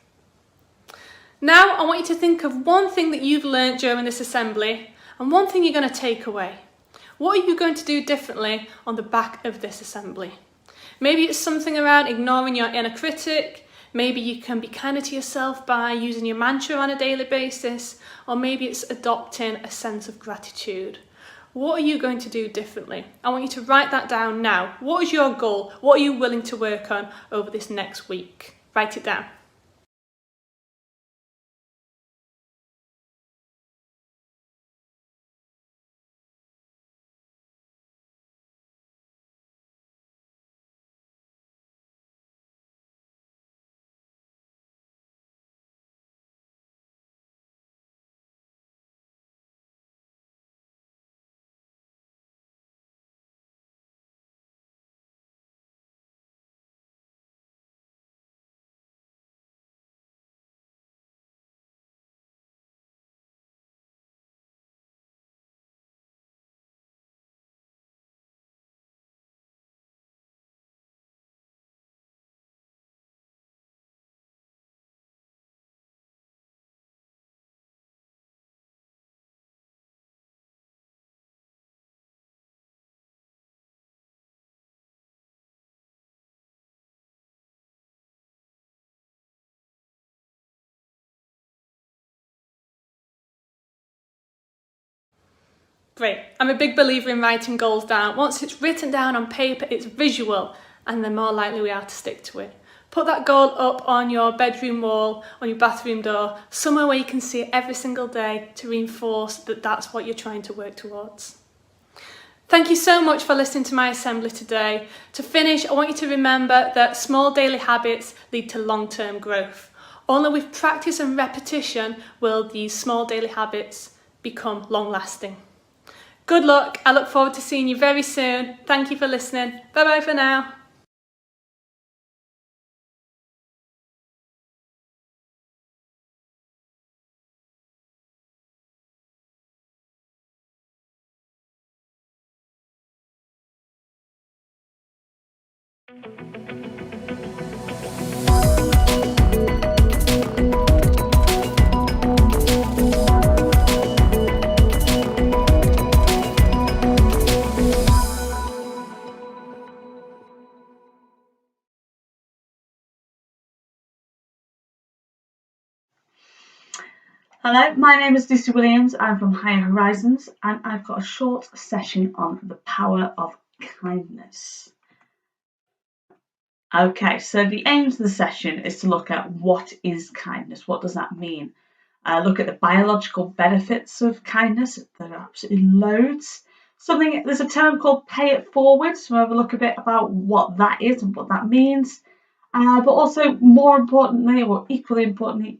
Now I want you to think of one thing that you've learnt during this assembly and one thing you're going to take away. What are you going to do differently on the back of this assembly? Maybe it's something around ignoring your inner critic. Maybe you can be kinder to yourself by using your mantra on a daily basis, or maybe it's adopting a sense of gratitude. What are you going to do differently? I want you to write that down now. What is your goal? What are you willing to work on over this next week? Write it down. Great. I'm a big believer in writing goals down. Once it's written down on paper, it's visual, and the more likely we are to stick to it. Put that goal up on your bedroom wall, on your bathroom door, somewhere where you can see it every single day to reinforce that that's what you're trying to work towards. Thank you so much for listening to my assembly today. To finish, I want you to remember that small daily habits lead to long-term growth. Only with practice and repetition will these small daily habits become long-lasting. Good luck. I look forward to seeing you very soon. Thank you for listening. Bye bye for now. Hello, my name is Lucy Williams. I'm from Higher Horizons, and I've got a short session on the power of kindness. Okay, so the aim of the session is to look at what is kindness, what does that mean? Look at the biological benefits of kindness. There are absolutely loads. There's a term called pay it forward, so we'll have a look a bit about what that is and what that means. But also, more importantly, or equally importantly,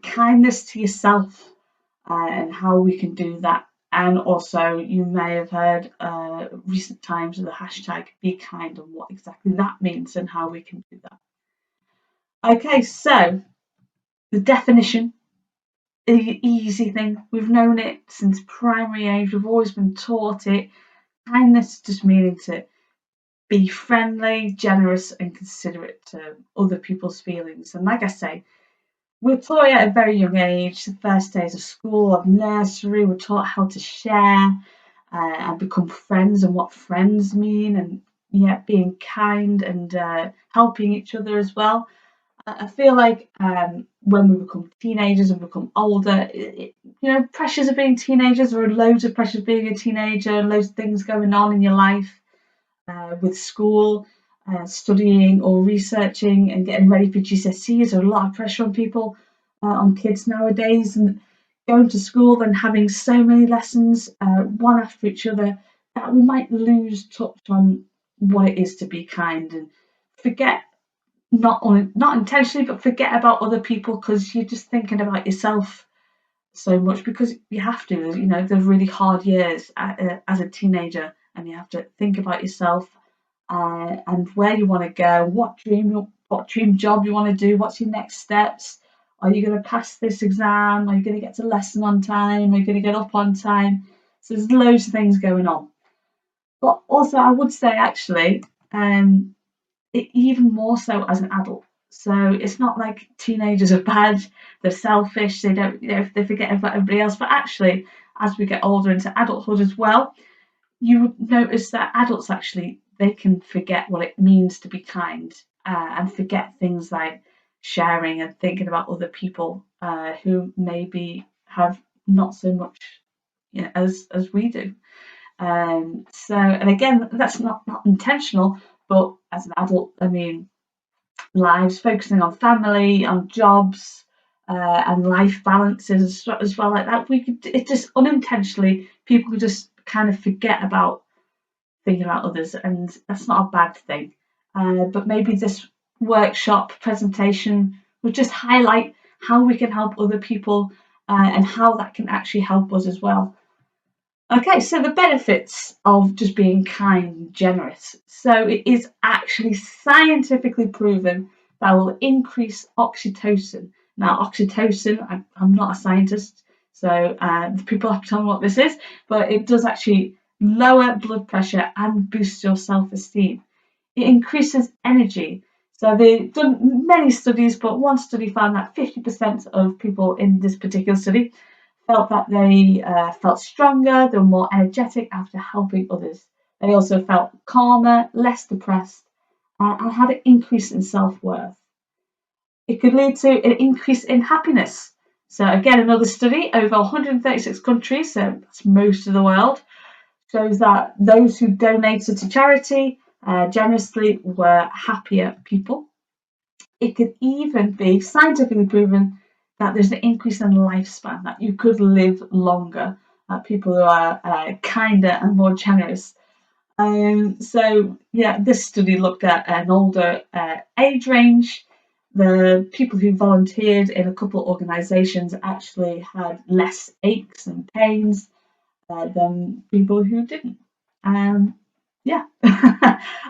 kindness to yourself and how we can do that. And also, you may have heard recent times of the hashtag be kind and what exactly that means and how we can do that. Okay, so the definition, the easy thing, we've known it since primary age, we've always been taught it. Kindness just meaning to be friendly, generous and considerate to other people's feelings. And like I say, we're taught at a very young age, the first days of school, of nursery, we're taught how to share and become friends and what friends mean, and being kind and helping each other as well. I feel like when we become teenagers and become older, pressures of being teenagers, there are loads of pressures being a teenager, loads of things going on in your life with school, studying or researching and getting ready for GCSEs. There's a lot of pressure on people, on kids nowadays, and going to school and having so many lessons, one after each other, that we might lose touch on what it is to be kind and forget, not intentionally, but forget about other people because you're just thinking about yourself so much, because you have to. There's really hard years as a teenager, and you have to think about yourself and where you want to go, what dream what dream job you want to do, what's your next steps, are you going to pass this exam, are you going to get to lesson on time, are you going to get up on time. So there's loads of things going on. But also I would say actually, even more so as an adult. So it's not like teenagers are bad, they're selfish, they don't, they forget about everybody else. But actually, as we get older into adulthood as well, you would notice that adults actually, they can forget what it means to be kind, and forget things like sharing and thinking about other people who maybe have not so much, as we do. So, and again, that's not intentional, but as an adult, I mean, lives focusing on family, on jobs, and life balances as well, like that. It just unintentionally, people could just kind of forget about thinking about others, and that's not a bad thing. But maybe this workshop presentation would just highlight how we can help other people, and how that can actually help us as well. Okay, so the benefits of just being kind and generous. So it is actually scientifically proven that will increase oxytocin. Now, oxytocin, I'm not a scientist, so people have to tell me what this is, but it does actually lower blood pressure and boost your self-esteem. It increases energy. So they've done many studies, but one study found that 50% of people in this particular study felt that they felt stronger, they were more energetic after helping others. They also felt calmer, less depressed, and had an increase in self-worth. It could lead to an increase in happiness. So again, another study over 136 countries, so that's most of the world, shows that those who donated to charity generously were happier people. It could even be scientifically proven that there's an increase in lifespan, that you could live longer, people who are kinder and more generous. So yeah, this study looked at an older age range. The people who volunteered in a couple of organisations actually had less aches and pains than people who didn't. Yeah,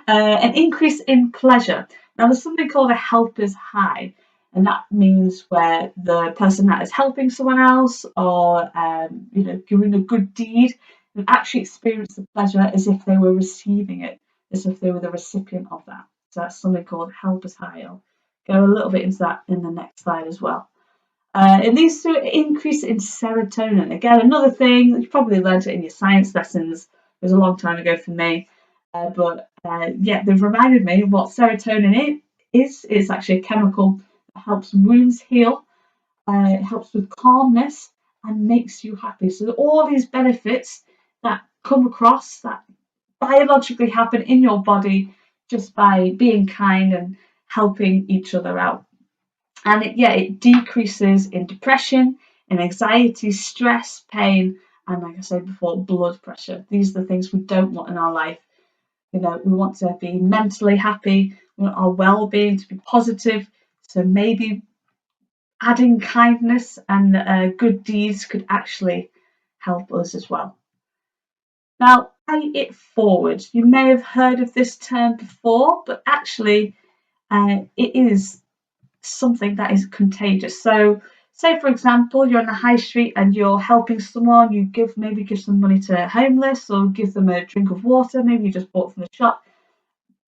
an increase in pleasure. Now, there's something called a helper's high, and that means where the person that is helping someone else or doing a good deed would actually experience the pleasure as if they were receiving it, as if they were the recipient of that. So that's something called helper's high. I'll go a little bit into that in the next slide as well. It leads to an increase in serotonin. Again, another thing, you probably learned it in your science lessons. It was a long time ago for me. But they've reminded me what serotonin is. It's actually a chemical that helps wounds heal, it helps with calmness, and makes you happy. So all these benefits that come across, that biologically happen in your body just by being kind and helping each other out. And it decreases in depression, in anxiety, stress, pain, and like I said before, blood pressure. These are the things we don't want in our life. We want to be mentally happy, we want our well-being to be positive. So maybe adding kindness and good deeds could actually help us as well. Now, pay it forward. You may have heard of this term before, but actually it is something that is contagious. So say, for example, you're on the high street and you're helping someone, you maybe give some money to homeless or give them a drink of water, maybe you just bought from the shop.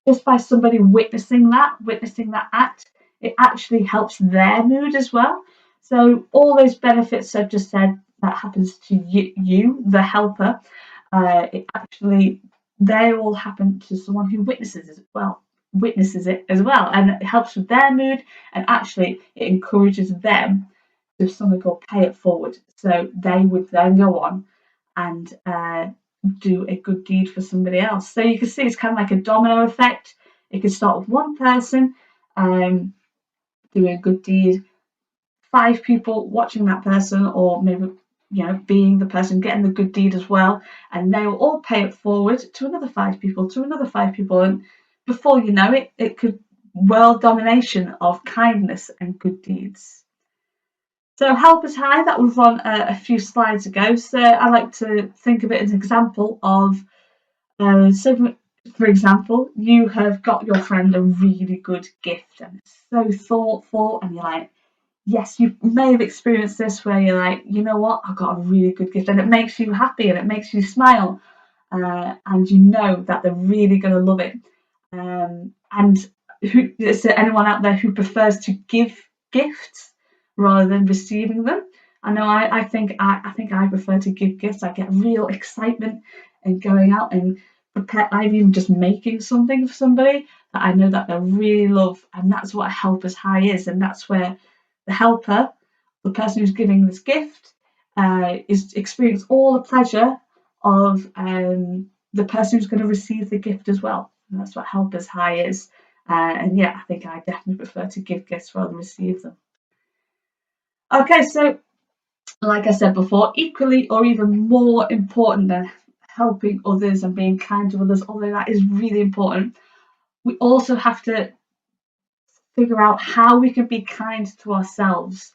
Just by somebody witnessing that act, it actually helps their mood as well. So all those benefits I've just said that happens to you, the helper, they all happen to someone who witnesses it as well, and it helps with their mood, and actually it encourages them to something called pay it forward. So they would then go on and do a good deed for somebody else. So you can see it's kind of like a domino effect. It could start with one person doing a good deed, 5 people watching that person, or maybe being the person getting the good deed as well, and they will all pay it forward to another 5 people, and before you know it, it could world domination of kindness and good deeds. So helper's high, that was on a few slides ago. So I like to think of it as an example of, so for example, you have got your friend a really good gift and it's so thoughtful, and you're like, yes, you may have experienced this where you're like, you know what, I got a really good gift, and it makes you happy and it makes you smile, and you know that they're really going to love it. And is there anyone out there who prefers to give gifts rather than receiving them? I know I think I prefer to give gifts. I get real excitement in going out and I'm even just making something for somebody that I know that they really love, and that's what a helper's high is, and that's where the helper, the person who's giving this gift, is experience all the pleasure of the person who's going to receive the gift as well. And that's what helper's high is. And yeah, I think I definitely prefer to give gifts rather than receive them. Okay, so like I said before, equally or even more important than helping others and being kind to others, although that is really important, we also have to figure out how we can be kind to ourselves,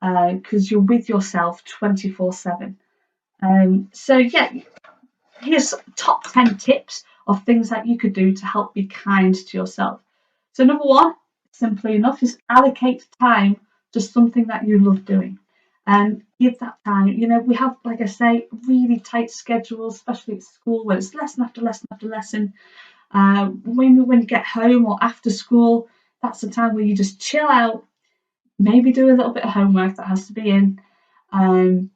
because you're with yourself 24/7. So yeah, here's top 10 tips of things that you could do to help be kind to yourself. So number one, simply enough, is allocate time to something that you love doing, and give that time. You know, we have, like I say, really tight schedules, especially at school, where it's lesson after lesson after lesson. When you get home or after school, that's the time where you just chill out, maybe do a little bit of homework that has to be in, and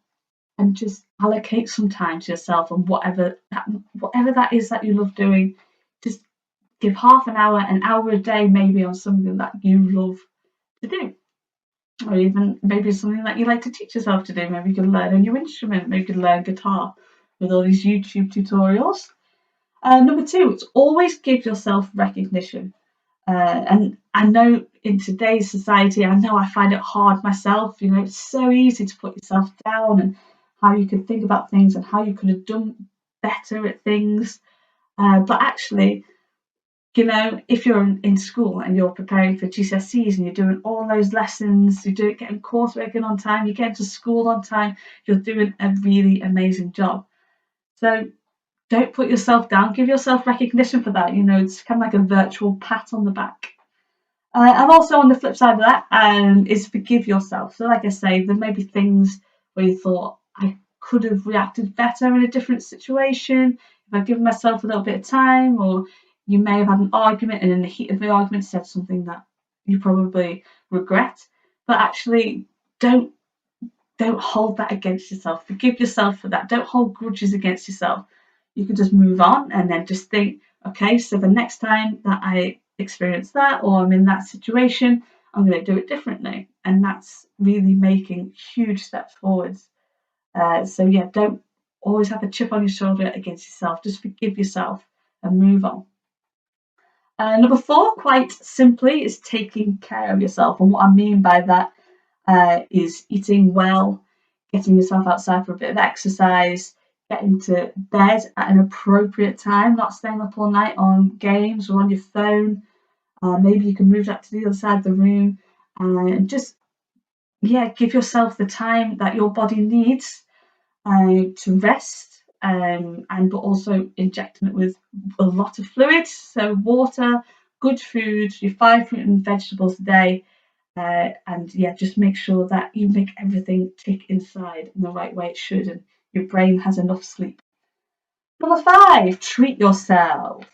just allocate some time to yourself, and whatever that is that you love doing, just give half an hour a day, maybe on something that you love to do, or even maybe something that you like to teach yourself to do. Maybe you can learn a new instrument, maybe you can learn guitar with all these YouTube tutorials. Number two, it's always give yourself recognition. And I know in today's society, I know I find it hard myself. You know, it's so easy to put yourself down and how you could think about things and how you could have done better at things. But actually, you know, if you're in school and you're preparing for GCSEs and you're doing all those lessons, you're getting coursework in on time, you're getting to school on time, you're doing a really amazing job. So don't put yourself down. Give yourself recognition for that. You know, it's kind of like a virtual pat on the back. And also on the flip side of that is forgive yourself. So like I say, there may be things where you thought, I could have reacted better in a different situation if I'd given myself a little bit of time, or you may have had an argument and in the heat of the argument said something that you probably regret. But actually, don't hold that against yourself. Forgive yourself for that. Don't hold grudges against yourself. You can just move on and then just think, okay, so the next time that I experience that or I'm in that situation, I'm going to do it differently. And that's really making huge steps forwards. So yeah, don't always have a chip on your shoulder against yourself. Just forgive yourself and move on. Number four, quite simply, is taking care of yourself. And what I mean by that is eating well, getting yourself outside for a bit of exercise, getting to bed at an appropriate time, not staying up all night on games or on your phone. Maybe you can move that to the other side of the room and just, give yourself the time that your body needs to rest, but also injecting it with a lot of fluids. So water, good food, your 5 fruit and vegetables a day. And just make sure that you make everything tick inside in the right way it should, and your brain has enough sleep. Number 5, treat yourself.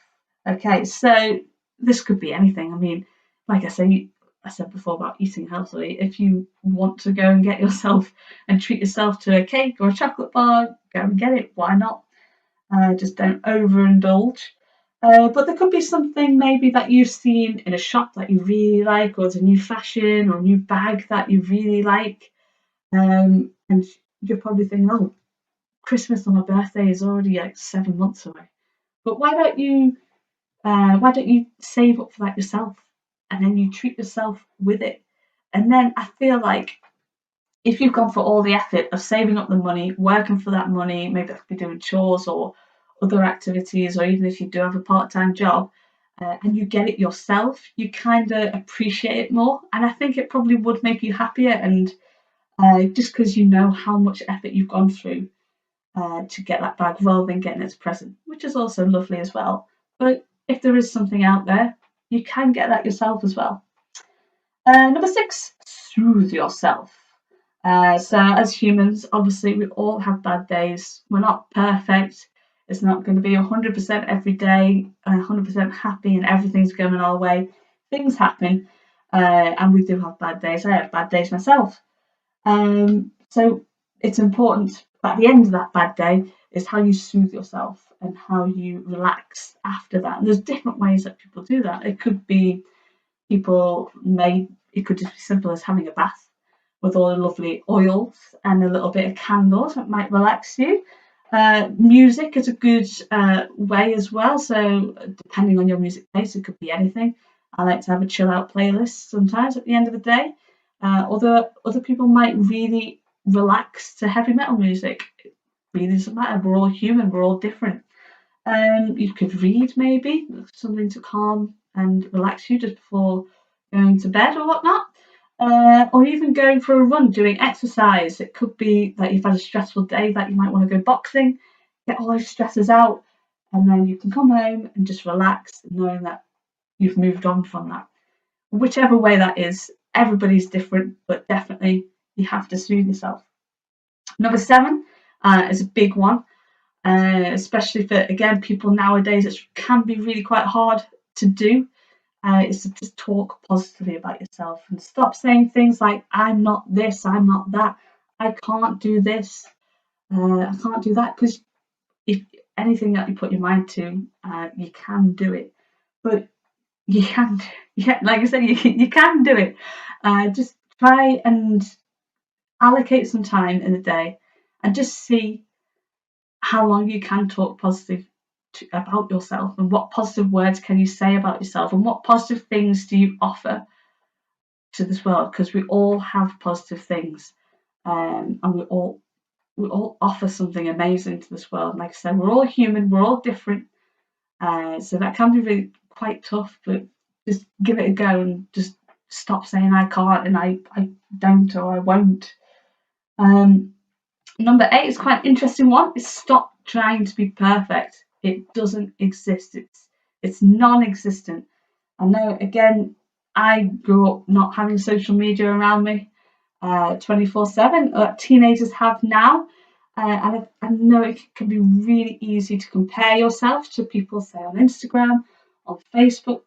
Okay, so this could be anything. I mean, like I said before about eating healthily. If you want to go and get yourself and treat yourself to a cake or a chocolate bar, go and get it. Why not? Just don't overindulge. But there could be something maybe that you've seen in a shop that you really like, or it's a new fashion or a new bag that you really like. And you're probably thinking, oh, Christmas on my birthday is already like 7 months away. But why don't you save up for that yourself, and then you treat yourself with it? And then I feel like if you've gone for all the effort of saving up the money, working for that money, maybe that could be doing chores or other activities, or even if you do have a part-time job, and you get it yourself, you kind of appreciate it more. And I think it probably would make you happier, and just because you know how much effort you've gone through to get that bag rather than getting it as a present, which is also lovely as well. But if there is something out there, you can get that yourself as well. Number 6, soothe yourself. So as humans, obviously we all have bad days. We're not perfect. It's not going to be 100% every day, 100% happy and everything's going our way. Things happen, and we do have bad days. I have bad days myself. So it's important at the end of that bad day is how you soothe yourself and how you relax after that. And there's different ways that people do that. It could be it could just be simple as having a bath with all the lovely oils and a little bit of candles that might relax you. Music is a good way as well. So depending on your music taste, it could be anything. I like to have a chill out playlist sometimes at the end of the day. Although other people might really relax to heavy metal music. It really doesn't matter. We're all human. We're all different. You could read maybe something to calm and relax you just before going to bed or whatnot. Or even going for a run, doing exercise. It could be that you've had a stressful day, that you might want to go boxing, get all those stresses out, and then you can come home and just relax, knowing that you've moved on from that. Whichever way that is, everybody's different, but definitely you have to soothe yourself. Number 7 is a big one, especially for, again, people nowadays. It can be really quite hard to do. Is to just talk positively about yourself and stop saying things like, I'm not this, I'm not that, I can't do this, I can't do that, because if anything that you put your mind to, you can do it. But you can, yeah, like I said, you can do it. Just try and allocate some time in the day and just see how long you can talk positive about yourself, and what positive words can you say about yourself, and what positive things do you offer to this world, because we all have positive things, and we all offer something amazing to this world. Like I said, we're all human, we're all different, so that can be really quite tough, but just give it a go and just stop saying I can't and I don't or I won't. Number 8 is quite an interesting one. Is stop trying to be perfect. It doesn't exist. It's non-existent. I know, again, I grew up not having social media around me 24/7. Teenagers have now. And I know it can be really easy to compare yourself to people, say, on Instagram, on Facebook,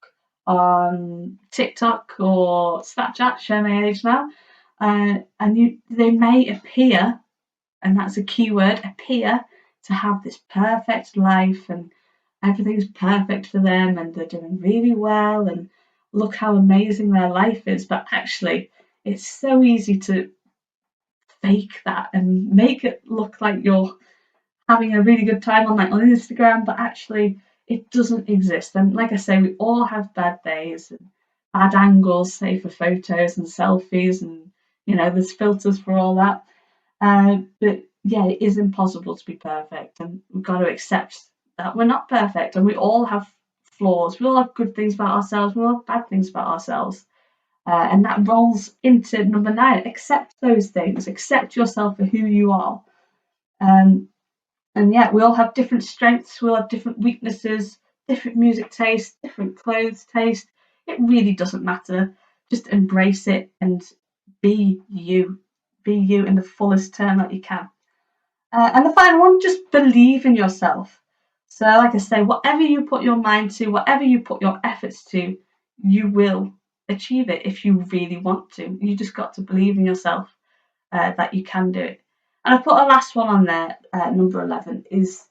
on TikTok or Snapchat, show my age now. And they may appear, and that's a key word, appear to have this perfect life and everything's perfect for them and they're doing really well and look how amazing their life is. But actually, it's so easy to fake that and make it look like you're having a really good time on Instagram, but actually it doesn't exist. And like I say, we all have bad days and bad angles, say, for photos and selfies, and there's filters for all that. But yeah, it is impossible to be perfect, and we've got to accept that we're not perfect, and we all have flaws. We all have good things about ourselves. We all have bad things about ourselves. And that rolls into number 9. Accept those things. Accept yourself for who you are. And yeah, we all have different strengths. We all have different weaknesses, different music taste, different clothes taste. It really doesn't matter. Just embrace it and be you. Be you in the fullest term that you can. And the final one, just believe in yourself. So, like I say, whatever you put your mind to, whatever you put your efforts to, you will achieve it if you really want to. You just got to believe in yourself that you can do it. And I put a last one on there, number 11, is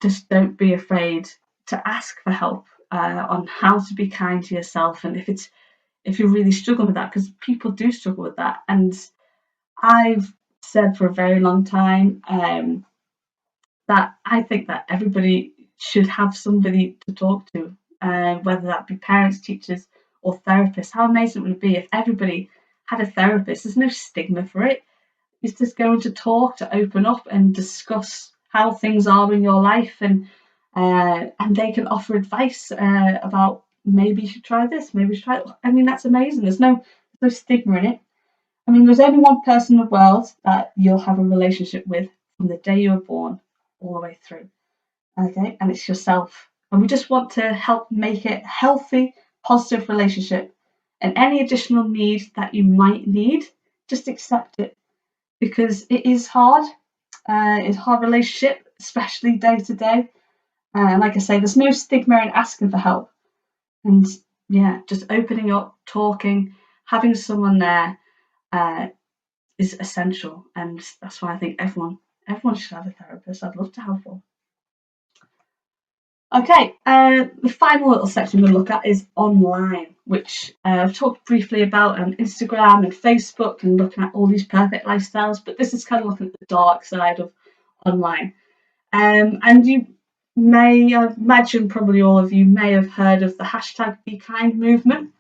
just don't be afraid to ask for help on how to be kind to yourself. And if you're really struggling with that, because people do struggle with that. And I've said for a very long time that I think that everybody should have somebody to talk to, whether that be parents, teachers, or therapists. How amazing would it be if everybody had a therapist? There's no stigma for it. It's just going to talk, to open up and discuss how things are in your life, and they can offer advice about maybe you should try this, maybe you should try it. I mean, that's amazing. There's no stigma in it. I mean, there's only one person in the world that you'll have a relationship with from the day you were born all the way through. Okay, and it's yourself. And we just want to help make it a healthy, positive relationship. And any additional need that you might need, just accept it, because it is hard. It's a hard relationship, especially day to day. And like I say, there's no stigma in asking for help. And yeah, just opening up, talking, having someone there is essential. And that's why I think everyone should have a therapist. I'd love to have one. Okay, the final little section we'll look at is online, which I've talked briefly about on Instagram and Facebook and looking at all these perfect lifestyles, but this is kind of looking at the dark side of online. And you may, I imagine probably all of you may have heard of the hashtag Be Kind movement.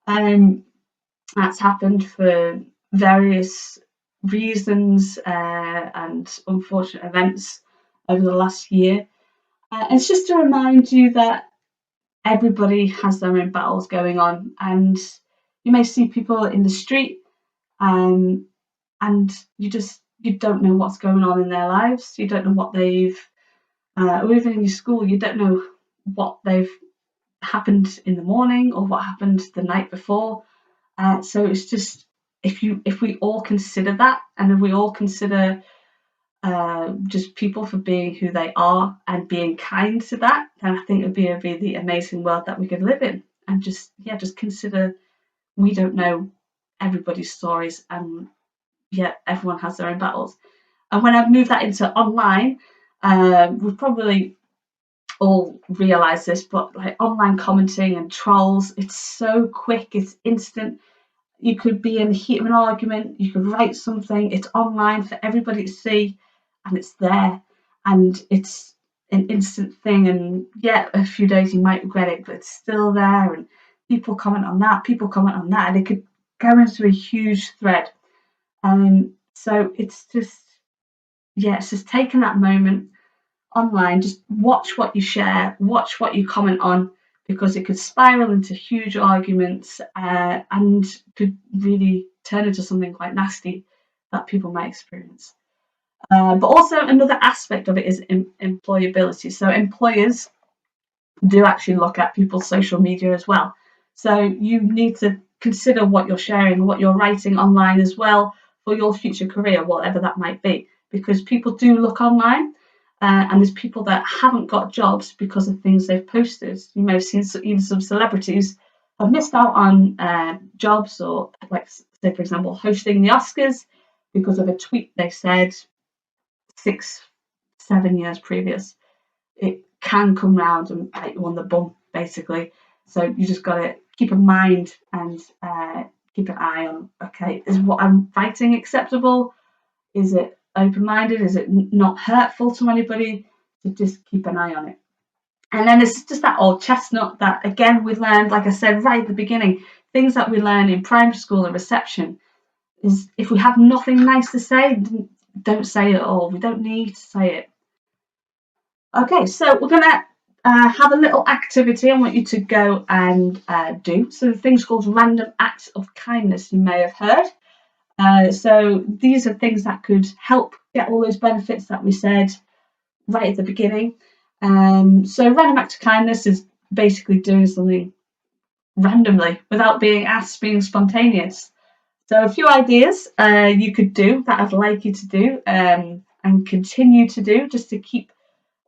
That's happened for various reasons and unfortunate events over the last year. It's just to remind you that everybody has their own battles going on, and you may see people in the street and you don't know what's going on in their lives. You don't know what they've or even in your school, you don't know what they've happened in the morning or what happened the night before. So it's just if we all consider that, and if we all consider just people for being who they are and being kind to that, then I think it would be a really amazing world that we could live in. And just consider we don't know everybody's stories, and yet everyone has their own battles. And when I've moved that into online, we've probably all realised this, but like online commenting and trolls, it's so quick, it's instant. You could be in the heat of an argument, you could write something, it's online for everybody to see, and it's there, and it's an instant thing. And yeah, a few days you might regret it, but it's still there, and people comment on that, and it could go into a huge thread. So it's just taking that moment online, just watch what you share, watch what you comment on, because it could spiral into huge arguments and could really turn into something quite nasty that people might experience. But also another aspect of it is employability. So employers do actually look at people's social media as well. So you need to consider what you're sharing, what you're writing online as well for your future career, whatever that might be, because people do look online. And there's people that haven't got jobs because of things they've posted. You may have seen even some celebrities have missed out on jobs, or like, say, for example, hosting the Oscars because of a tweet they said 6-7 years previous. It can come round and bite you on the bum, basically. So you just got to keep in mind and keep an eye on, okay, is what I'm writing acceptable? Is it open-minded? Is it not hurtful to anybody? So just keep an eye on it. And then it's just that old chestnut that, again, we learned, like I said right at the beginning, things that we learn in primary school and reception is if we have nothing nice to say, don't say it at all. We don't need to say it. Okay, so we're going to have a little activity I want you to go and do. So the thing's called Random Acts of Kindness, you may have heard. So these are things that could help get all those benefits that we said right at the beginning. So random act of kindness is basically doing something randomly without being asked, being spontaneous. So a few ideas you could do that I'd like you to do and continue to do, just to keep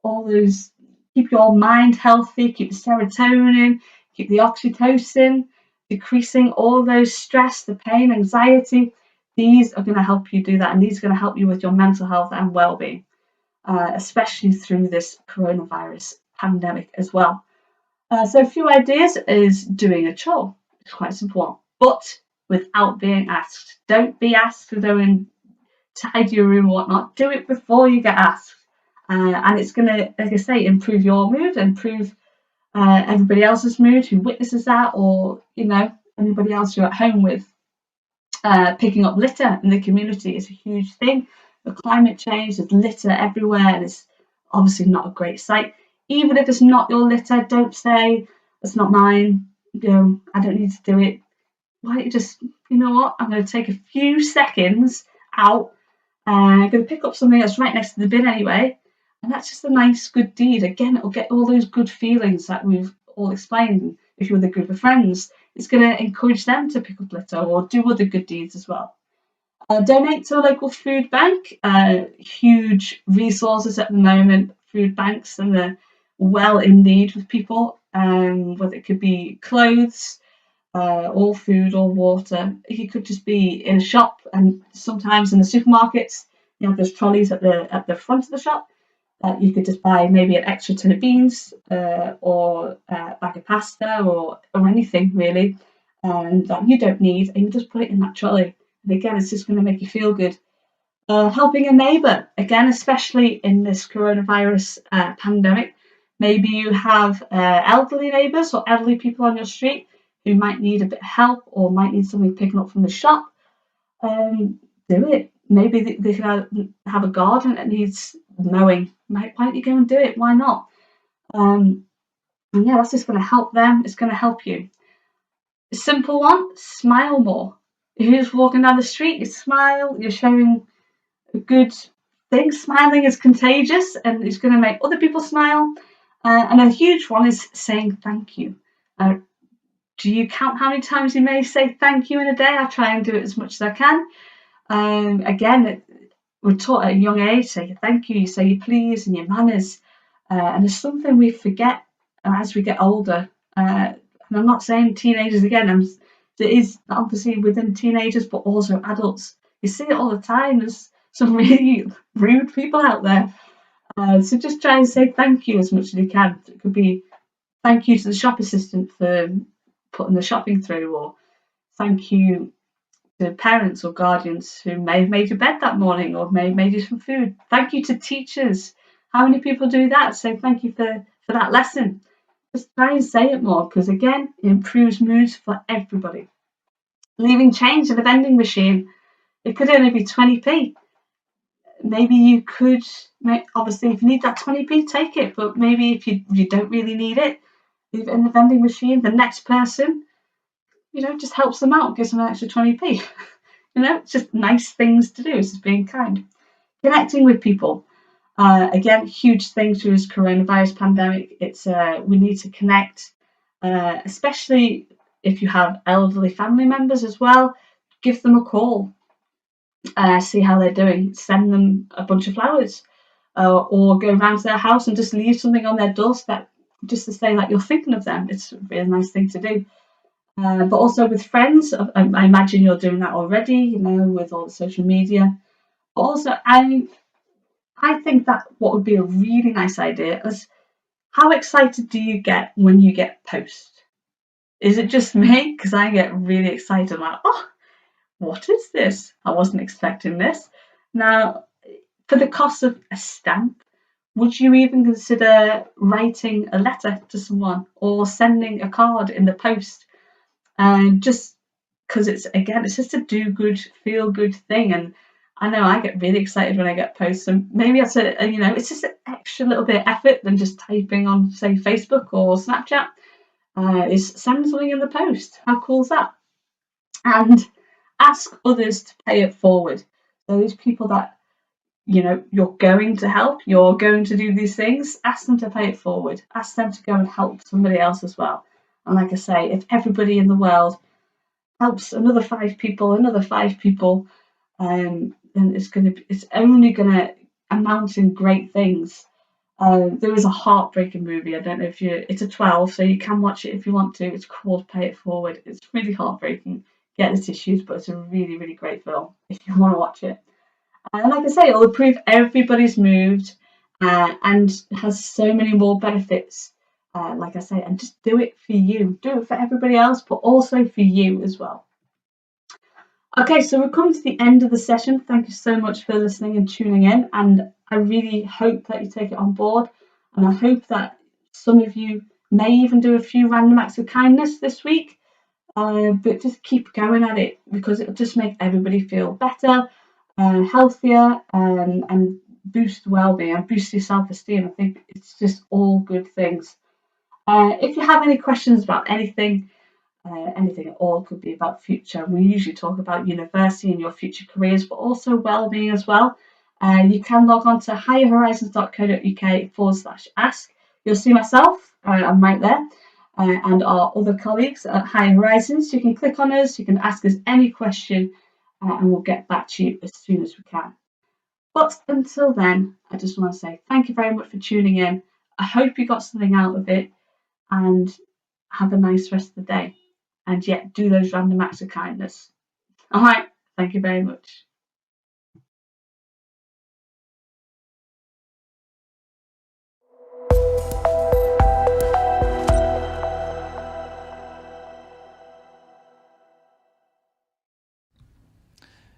your mind healthy, keep the serotonin, keep the oxytocin, decreasing all those stress, the pain, anxiety. These are going to help you do that, and these are going to help you with your mental health and well-being, especially through this coronavirus pandemic as well. So a few ideas is doing a chore. It's quite simple, but without being asked. Don't be asked to go and tidy your room or whatnot. Do it before you get asked. And it's going to, like I say, improve your mood, improve everybody else's mood who witnesses that, or, anybody else you're at home with. Picking up litter in the community is a huge thing. With climate change, there's litter everywhere, and it's obviously not a great sight. Even if it's not your litter, don't say, it's not mine, I don't need to do it. Why don't you just, you know what, I'm going to take a few seconds out, I'm going to pick up something that's right next to the bin anyway, And that's just a nice, good deed. Again, it'll get all those good feelings that we've all explained. If you're with a group of friends, it's going to encourage them to pick up litter or do other good deeds as well. Donate to a local food bank. Huge resources at the moment, food banks, and they're well in need with people, whether it could be clothes, or food or water. It could just be in a shop, and sometimes in the supermarkets, you have those trolleys at the front of the shop. You could just buy maybe an extra tin of beans, or a bag of pasta, or anything really that you don't need, and you just put it in that trolley. And again, it's just going to make you feel good. Helping a neighbour, again, especially in this coronavirus pandemic. Maybe you have elderly neighbours or elderly people on your street who might need a bit of help or might need something picking up from the shop. Do it. Maybe they can have a garden that needs mowing. Why don't you go and do it? Why not? And yeah, that's just going to help them. It's going to help you. A simple one, smile more. If you're just walking down the street, you smile, you're showing a good thing. Smiling is contagious and it's going to make other people smile. And a huge one is saying thank you. Do you count how many times you may say thank you in a day? I try and do it as much as I can. Again, we're taught at a young age, say thank you, you say your please and your manners. And it's something we forget as we get older. And I'm not saying teenagers again, it is obviously within teenagers, but also adults. You see it all the time. There's some really rude people out there. So just try and say thank you as much as you can. It could be thank you to the shop assistant for putting the shopping through, or thank you to parents or guardians who may have made your bed that morning or may have made you some food. Thank you to teachers. How many people do that? Say thank you for that lesson. Just try and say it more, because again, it improves moods for everybody. Leaving change in the vending machine. It could only be 20p. Maybe you could, obviously if you need that 20p, take it, but maybe if you don't really need it, leave it in the vending machine. The next person, just helps them out, gives them an extra 20p. It's just nice things to do. It's just being kind. Connecting with people. Again, huge thing through this coronavirus pandemic. It's we need to connect, especially if you have elderly family members as well. Give them a call. See how they're doing. Send them a bunch of flowers, or go around to their house and just leave something on their doorstep, just to say that you're thinking of them. It's a really nice thing to do. But also with friends, I imagine you're doing that already, with all the social media. Also, I think that what would be a really nice idea is, how excited do you get when you get post? Is it just me? Because I get really excited. I'm like, oh, what is this? I wasn't expecting this. Now, for the cost of a stamp, would you even consider writing a letter to someone or sending a card in the post? Just because it's just a do-good, feel-good thing. And I know I get really excited when I get posts, and maybe it's it's just an extra little bit of effort than just typing on, say, Facebook or Snapchat. Is send something in the post. How cool is that? And ask others to pay it forward. Those people that you're going to help, you're going to do these things, ask them to pay it forward. Ask them to go and help somebody else as well. And like I say, if everybody in the world helps another 5 people, then it's only gonna amount in great things. There is a heartbreaking movie. I don't know if it's a 12, so you can watch it if you want to. It's called Pay It Forward. It's really heartbreaking. Get the tissues, but it's a really, really great film if you want to watch it. And like I say, it'll improve everybody's mood, and has so many more benefits. Like I say, and just do it for you. Do it for everybody else, but also for you as well. Okay, so we've come to the end of the session. Thank you so much for listening and tuning in. And I really hope that you take it on board. And I hope that some of you may even do a few random acts of kindness this week. But just keep going at it, because it'll just make everybody feel better, healthier, and boost well-being and boost your self-esteem. I think it's just all good things. If you have any questions about anything at all, could be about future. We usually talk about university and your future careers, but also well-being as well. You can log on to higherhorizons.co.uk/ask. You'll see myself, I'm right there, and our other colleagues at Higher Horizons. You can click on us, you can ask us any question, and we'll get back to you as soon as we can. But until then, I just want to say thank you very much for tuning in. I hope you got something out of it, and have a nice rest of the day. And yet, do those random acts of kindness. All right, thank you very much.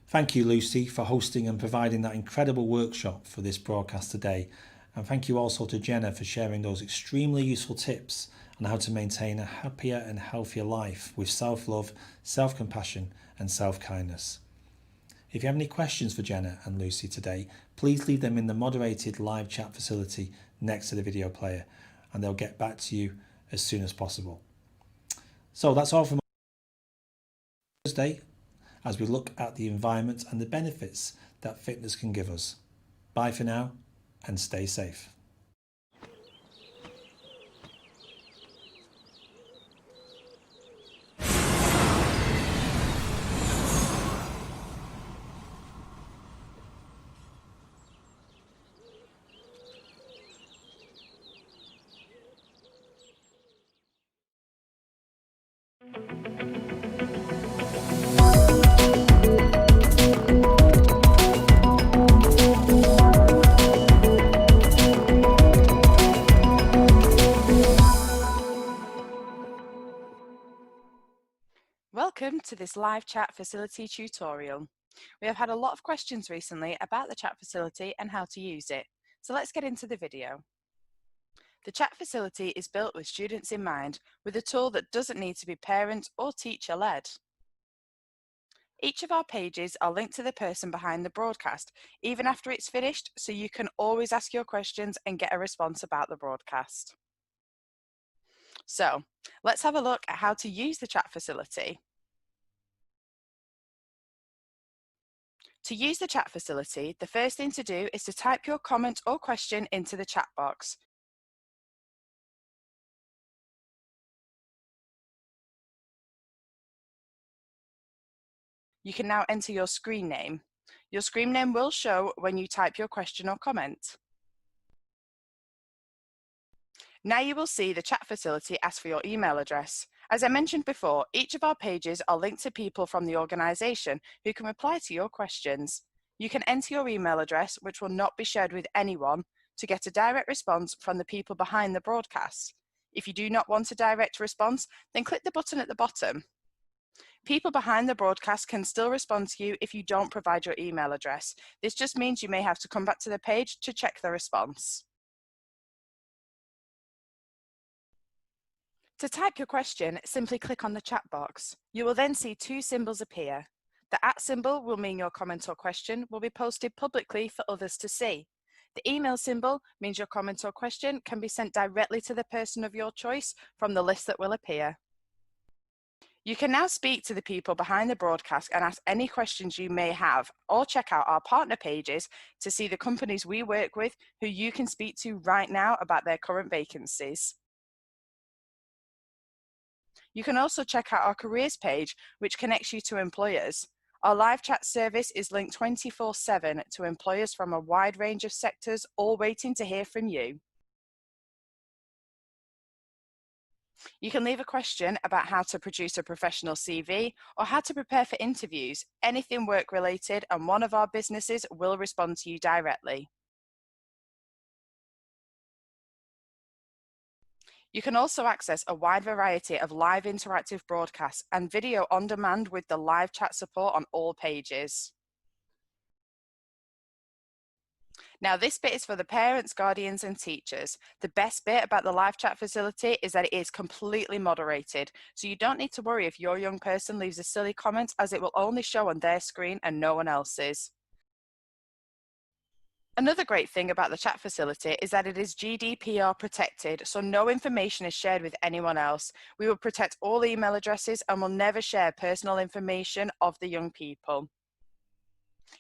Thank you, Lucy, for hosting and providing that incredible workshop for this broadcast today. And thank you also to Jenna for sharing those extremely useful tips on how to maintain a happier and healthier life with self-love, self-compassion and self-kindness. If you have any questions for Jenna and Lucy today, please leave them in the moderated live chat facility next to the video player, and they'll get back to you as soon as possible. So that's all from Thursday, as we look at the environment and the benefits that fitness can give us. Bye for now, and stay safe. Welcome to this live chat facility tutorial. We have had a lot of questions recently about the chat facility and how to use it, so let's get into the video. The chat facility is built with students in mind, with a tool that doesn't need to be parent or teacher led. Each of our pages are linked to the person behind the broadcast, even after it's finished, so you can always ask your questions and get a response about the broadcast. So, let's have a look at how to use the chat facility. To use the chat facility, the first thing to do is to type your comment or question into the chat box. You can now enter your screen name. Your screen name will show when you type your question or comment. Now you will see the chat facility ask for your email address. As I mentioned before, each of our pages are linked to people from the organisation who can reply to your questions. You can enter your email address, which will not be shared with anyone, to get a direct response from the people behind the broadcast. If you do not want a direct response, then click the button at the bottom. People behind the broadcast can still respond to you if you don't provide your email address. This just means you may have to come back to the page to check the response. To type your question, simply click on the chat box. You will then see two symbols appear. The @ symbol will mean your comment or question will be posted publicly for others to see. The email symbol means your comment or question can be sent directly to the person of your choice from the list that will appear. You can now speak to the people behind the broadcast and ask any questions you may have, or check out our partner pages to see the companies we work with who you can speak to right now about their current vacancies. You can also check out our careers page, which connects you to employers. Our live chat service is linked 24/7 to employers from a wide range of sectors, all waiting to hear from you. You can leave a question about how to produce a professional CV or how to prepare for interviews, anything work related, and one of our businesses will respond to you directly. You can also access a wide variety of live interactive broadcasts and video on demand with the live chat support on all pages. Now this bit is for the parents, guardians and teachers. The best bit about the live chat facility is that it is completely moderated, so you don't need to worry if your young person leaves a silly comment, as it will only show on their screen and no one else's. Another great thing about the chat facility is that it is GDPR protected, so no information is shared with anyone else. We will protect all email addresses and will never share personal information of the young people.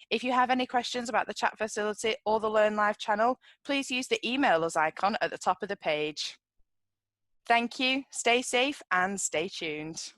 If you have any questions about the chat facility or the Learn Live channel, please use the email us icon at the top of the page. Thank you, stay safe and stay tuned.